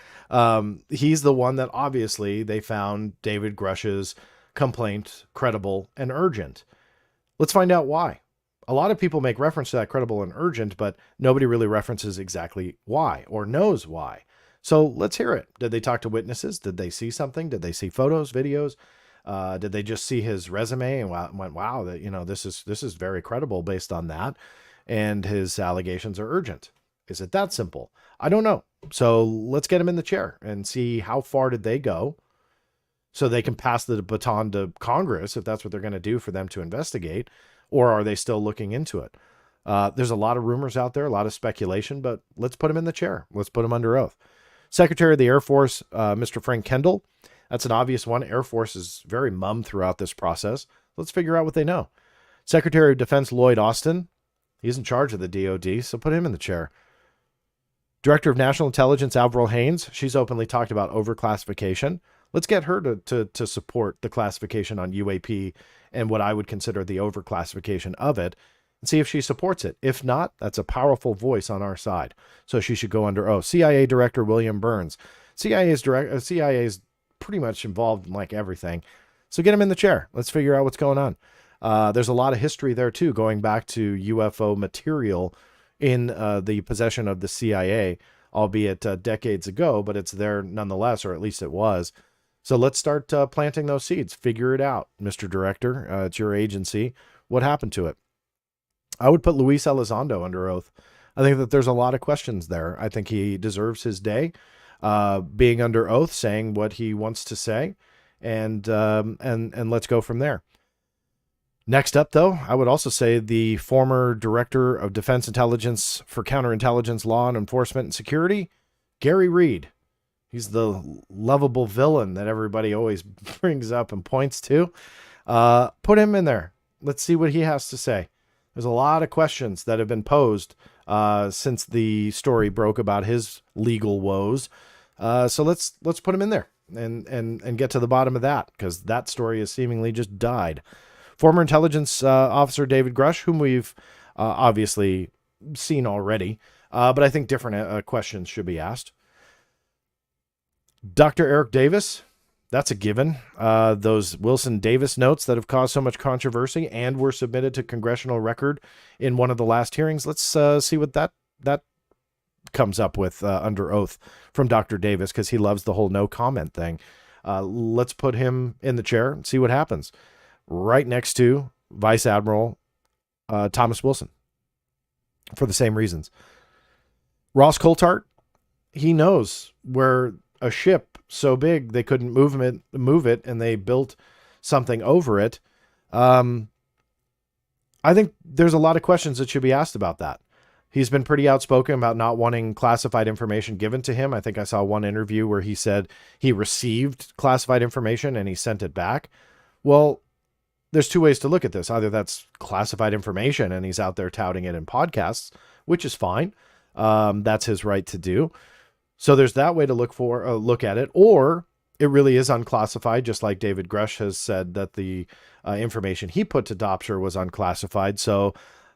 He's the one that obviously they found David Grusch's complaint credible and urgent. Let's find out why. A lot of people make reference to that credible and urgent, but nobody really references exactly why or knows why. So let's hear it. Did they talk to witnesses? Did they see something? Did they see photos, videos? Did they just see his resume and went, wow, that, you know, this is very credible based on that, and his allegations are urgent? Is it that simple? I don't know. So let's get him in the chair and see how far did they go, so they can pass the baton to Congress if that's what they're going to do for them to investigate, or are they still looking into it? There's a lot of rumors out there, a lot of speculation, but let's put him in the chair. Let's put him under oath. Secretary of the Air Force, Mr. Frank Kendall. That's an obvious one. Air Force is very mum throughout this process. Let's figure out what they know. Secretary of Defense Lloyd Austin. He's in charge of the DOD, so put him in the chair. Director of National Intelligence, Avril Haines. She's openly talked about overclassification. Let's get her to support the classification on UAP and what I would consider the overclassification of it, and see if she supports it. If not, that's a powerful voice on our side. So she should go under oath. CIA Director William Burns. CIA is pretty much involved in like everything. So get him in the chair. Let's figure out what's going on. There's a lot of history there too, going back to UFO material in the possession of the CIA, albeit decades ago, but it's there nonetheless, or at least it was. So let's start planting those seeds. Figure it out, Mr. Director. It's your agency. What happened to it? I would put Luis Elizondo under oath. I think that there's a lot of questions there. I think he deserves his day, being under oath, saying what he wants to say, and let's go from there. Next up, though, I would also say the former Director of Defense Intelligence for Counterintelligence, Law and Enforcement and Security, Gary Reed. He's the lovable villain that everybody always brings up and points to. Put him in there. Let's see what he has to say. There's a lot of questions that have been posed since the story broke about his legal woes. So let's put him in there and get to the bottom of that, because that story has seemingly just died. Former intelligence officer David Grusch, whom we've obviously seen already, but I think different questions should be asked. Dr. Eric Davis, that's a given. Those Wilson Davis notes that have caused so much controversy and were submitted to congressional record in one of the last hearings. Let's see what that comes up with under oath from Dr. Davis, because he loves the whole no comment thing. Let's put him in the chair and see what happens. Right next to Vice Admiral Thomas Wilson, for the same reasons. Ross Coulthart, he knows where a ship so big they couldn't move it, and they built something over it. I think there's a lot of questions that should be asked about that. He's been pretty outspoken about not wanting classified information given to him. I think I saw one interview where he said he received classified information and he sent it back. Well, there's two ways to look at this. Either that's classified information and he's out there touting it in podcasts, which is fine. That's his right to do. So there's that way to look at it, or it really is unclassified, just like David Grusch has said that the information he put to Dopsher was unclassified. So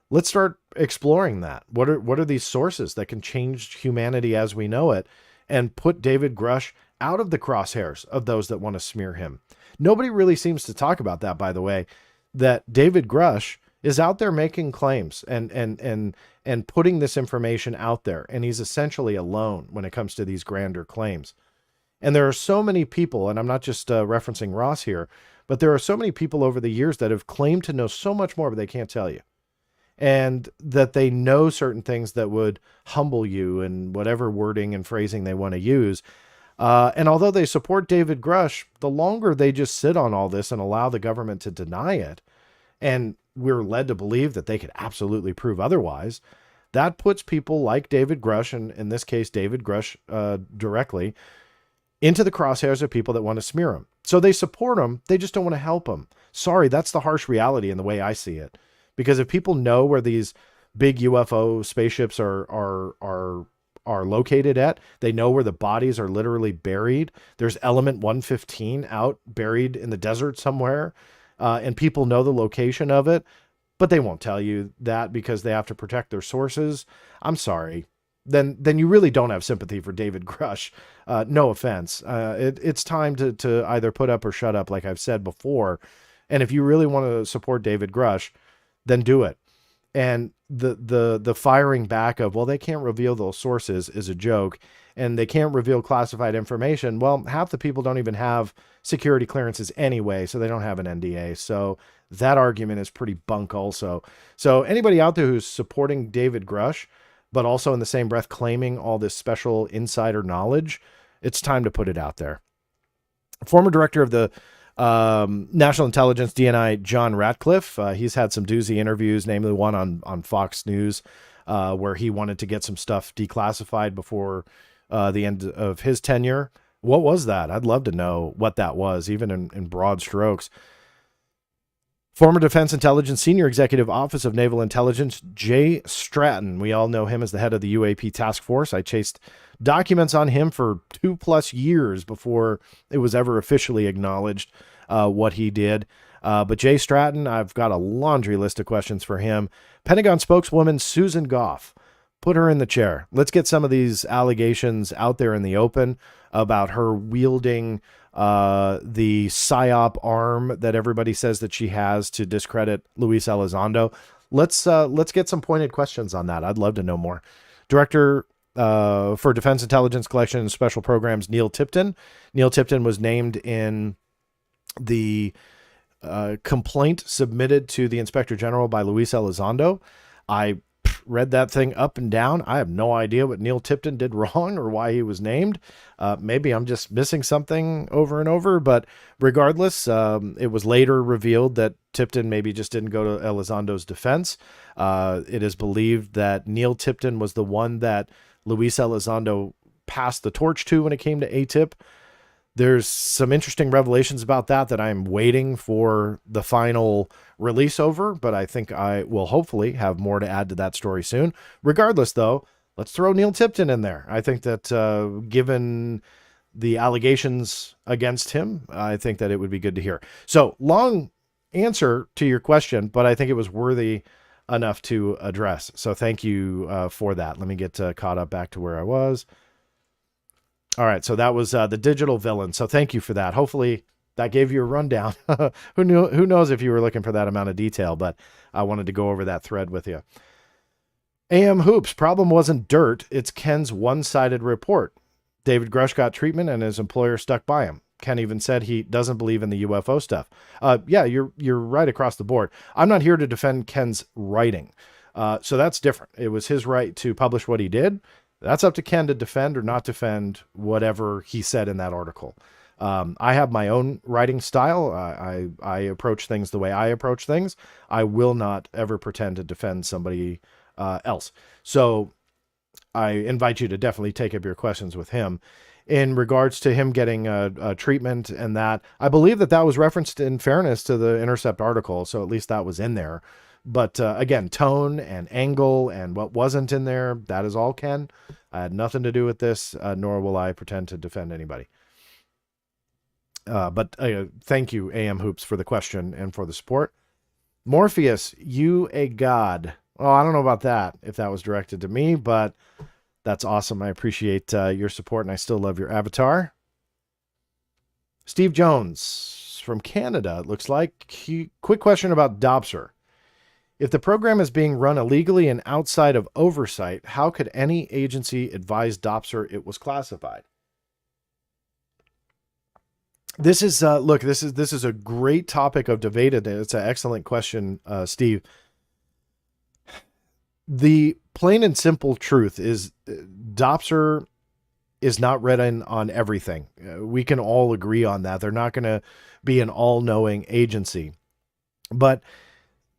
let's start exploring that. What are these sources that can change humanity as we know it and put David Grusch out of the crosshairs of those that want to smear him? Nobody really seems to talk about that, by the way, that David Grusch is out there making claims and putting this information out there. And he's essentially alone when it comes to these grander claims. And there are so many people, and I'm not just referencing Ross here, but there are so many people over the years that have claimed to know so much more, but they can't tell you. And that they know certain things that would humble you in whatever wording and phrasing they want to use. And although they support David Grusch, the longer they just sit on all this and allow the government to deny it, and we're led to believe that they could absolutely prove otherwise, that puts people like David Grusch, and in this case, David Grusch directly, into the crosshairs of people that want to smear him. So they support him. They just don't want to help him. Sorry, that's the harsh reality in the way I see it. Because if people know where these big UFO spaceships are located at, they know where the bodies are literally buried. There's element 115 out buried in the desert somewhere. And people know the location of it, but they won't tell you that because they have to protect their sources. I'm sorry. Then you really don't have sympathy for David Grusch. No offense. It's time to either put up or shut up, like I've said before. And if you really want to support David Grusch, then do it. And the firing back of, well, they can't reveal those sources is a joke, and they can't reveal classified information. Well, half the people don't even have security clearances anyway, so they don't have an NDA. So that argument is pretty bunk also. So anybody out there who's supporting David Grusch, but also in the same breath claiming all this special insider knowledge, it's time to put it out there. Former director of the National Intelligence, DNI, John Ratcliffe. He's had some doozy interviews, namely one on Fox News, where he wanted to get some stuff declassified before the end of his tenure. What was that? I'd love to know what that was, even in broad strokes. Former Defense Intelligence Senior Executive Office of Naval Intelligence, Jay Stratton. We all know him as the head of the UAP Task Force. I chased documents on him for 2+ years before it was ever officially acknowledged what he did. But Jay Stratton, I've got a laundry list of questions for him. Pentagon spokeswoman Susan Goff. Put her in the chair. Let's get some of these allegations out there in the open about her wielding the PSYOP arm that everybody says that she has to discredit Luis Elizondo. Let's get some pointed questions on that. I'd love to know more. Director for Defense Intelligence Collection and Special Programs, Neil Tipton. Neil Tipton was named in the complaint submitted to the Inspector General by Luis Elizondo. I read that thing up and down. I have no idea what Neil Tipton did wrong or why he was named. Maybe I'm just missing something over and over, but regardless, it was later revealed that Tipton maybe just didn't go to Elizondo's defense. It is believed that Neil Tipton was the one that Luis Elizondo passed the torch to when it came to ATIP. There's some interesting revelations about that I'm waiting for the final release over, but I think I will hopefully have more to add to that story soon. Regardless, though, let's throw Neil Tipton in there. I think that given the allegations against him, I think that it would be good to hear. So, long answer to your question, but I think it was worthy enough to address. So thank you for that. Let me get caught up back to where I was. All right, so that was the digital villain. So thank you for that. Hopefully that gave you a rundown. Who knows if you were looking for that amount of detail, but I wanted to go over that thread with you. AM Hoops, problem wasn't dirt. It's Ken's one-sided report. David Grusch got treatment and his employer stuck by him. Ken even said he doesn't believe in the UFO stuff. Yeah, you're right across the board. I'm not here to defend Ken's writing. So that's different. It was his right to publish what he did. That's up to Ken to defend or not defend whatever he said in that article. I have my own writing style. I approach things the way I approach things. I will not ever pretend to defend somebody else. So I invite you to definitely take up your questions with him. In regards to him getting a treatment and that, I believe that was referenced in fairness to the Intercept article, so at least that was in there. But again, tone and angle and what wasn't in there, that is all Ken. I had nothing to do with this, nor will I pretend to defend anybody. But thank you, AM Hoops, for the question and for the support. Morpheus, you a god. Well, I don't know about that, if that was directed to me, but that's awesome. I appreciate your support, and I still love your avatar. Steve Jones from Canada, it looks like. Quick question about Dobser. If the program is being run illegally and outside of oversight, how could any agency advise Dobser it was classified? This is look. This is a great topic of debate, and it's an excellent question, Steve. The plain and simple truth is, Dobser is not read in on everything. We can all agree on that. They're not going to be an all-knowing agency, but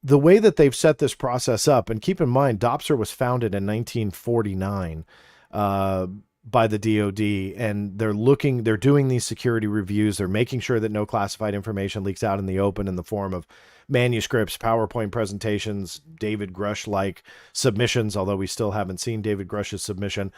the way that they've set this process up, and keep in mind, Dobser was founded in 1949 by the DOD, and they're doing these security reviews. They're making sure that no classified information leaks out in the open in the form of manuscripts, PowerPoint presentations, David Grusch-like submissions, although we still haven't seen David Grusch's submission.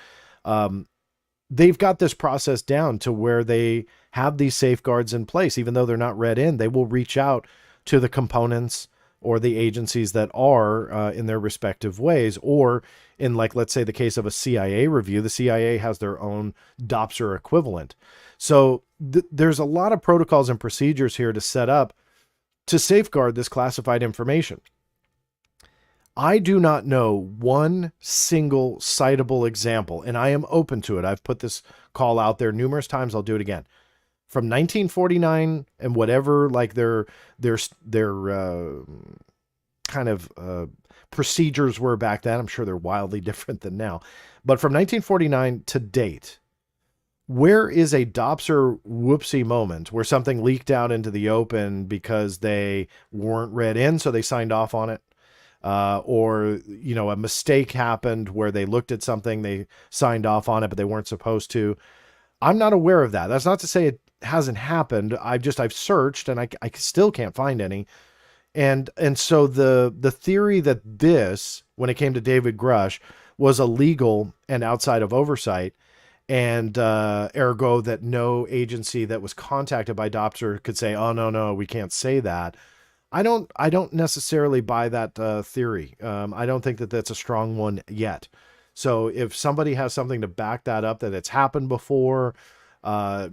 They've got this process down to where they have these safeguards in place. Even though they're not read in, they will reach out to the components or the agencies that are in their respective ways, or in, like, let's say the case of a CIA review, the CIA has their own Dobser equivalent. So there's a lot of protocols and procedures here to set up to safeguard this classified information. I do not know one single citable example, and I am open to it. I've put this call out there numerous times. I'll do it again. From 1949 and whatever, like their kind of procedures were back then. I'm sure they're wildly different than now. But from 1949 to date, where is a Dobser whoopsie moment where something leaked out into the open because they weren't read in, so they signed off on it? Or, a mistake happened where they looked at something, they signed off on it, but they weren't supposed to. I'm not aware of that. That's not to say it hasn't happened. I've searched and I still can't find any. And so the theory that this, when it came to David Grusch, was illegal and outside of oversight, and ergo that no agency that was contacted by Dobser could say, oh, no, we can't say that. I don't necessarily buy that theory. I don't think that that's a strong one yet. So if somebody has something to back that up, that it's happened before,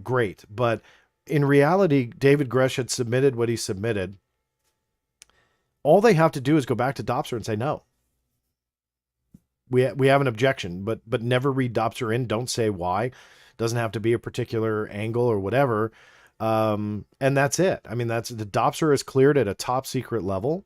great. But in reality, David Grusch had submitted what he submitted. All they have to do is go back to Dobser and say, no, we have an objection, but never read Dobser in. Don't say why. Doesn't have to be a particular angle or whatever. And that's it. I mean, the Dobser is cleared at a top secret level.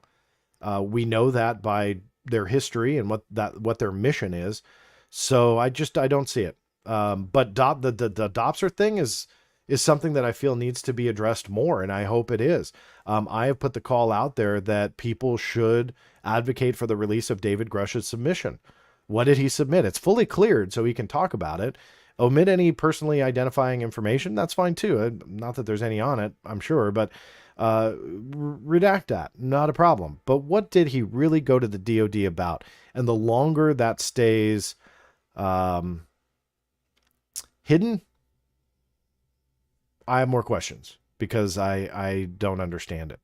We know that by their history and what their mission is. So I don't see it. But the Dobser thing is something that I feel needs to be addressed more, and I hope it is. I have put the call out there that people should advocate for the release of David Grusch's submission. What did he submit? It's fully cleared, so he can talk about it. Omit any personally identifying information. That's fine too. Not that there's any on it, I'm sure, but redact that. Not a problem. But what did he really go to the DOD about? And the longer that stays hidden, I have more questions because I don't understand it.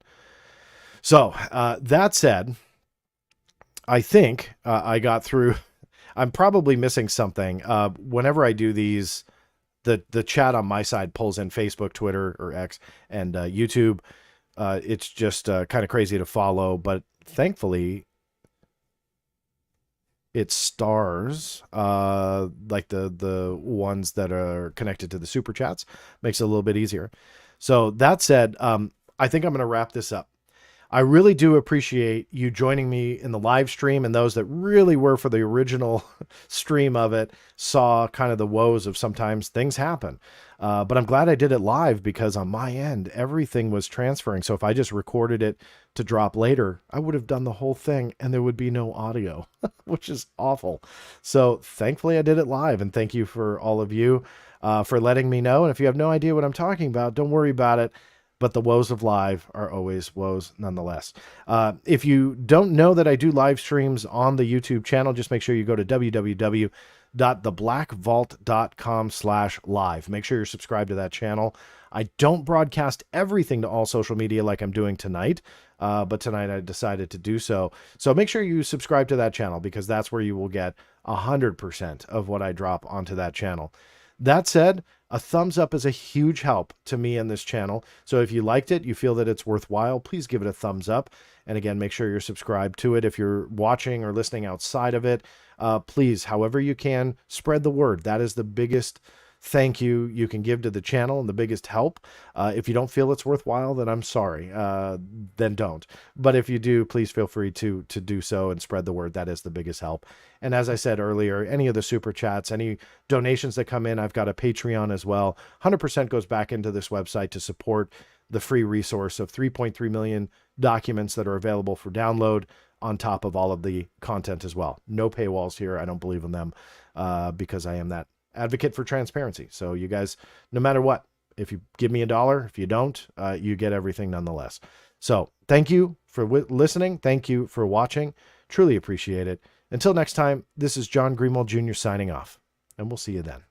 So that said, I think I got through. I'm probably missing something. Whenever I do these, the chat on my side pulls in Facebook, Twitter, or X, and YouTube. It's just kind of crazy to follow, but thankfully it stars like the ones that are connected to the super chats. Makes it a little bit easier. So that said, I think I'm going to wrap this up. I really do appreciate you joining me in the live stream, and those that really were for the original stream of it saw kind of the woes of sometimes things happen. But I'm glad I did it live because on my end, everything was transferring. So if I just recorded it to drop later, I would have done the whole thing and there would be no audio, which is awful. So thankfully I did it live, and thank you for all of you for letting me know. And if you have no idea what I'm talking about, don't worry about it. But the woes of live are always woes nonetheless. If you don't know that I do live streams on the YouTube channel, just make sure you go to www.theblackvault.com/live. Make sure you're subscribed to that channel. I don't broadcast everything to all social media like I'm doing tonight, but tonight I decided to do so. So make sure you subscribe to that channel because that's where you will get 100% of what I drop onto that channel. That said, a thumbs up is a huge help to me and this channel. So if you liked it, you feel that it's worthwhile, please give it a thumbs up. And again, make sure you're subscribed to it. If you're watching or listening outside of it, please, however you can, spread the word. That is the biggest thank you can give to the channel and the biggest help. If you don't feel it's worthwhile, then I'm sorry. Then don't. But if you do, please feel free to do so and spread the word. That is the biggest help. And as I said earlier, any of the super chats, any donations that come in, I've got a Patreon as well. 100% goes back into this website to support the free resource of 3.3 million documents that are available for download on top of all of the content as well. No paywalls here. I don't believe in them because I am that advocate for transparency. So you guys, no matter what, if you give me $1, if you don't, you get everything nonetheless. So thank you for listening. Thank you for watching. Truly appreciate it. Until next time, this is John Greenwald Jr. signing off, and we'll see you then.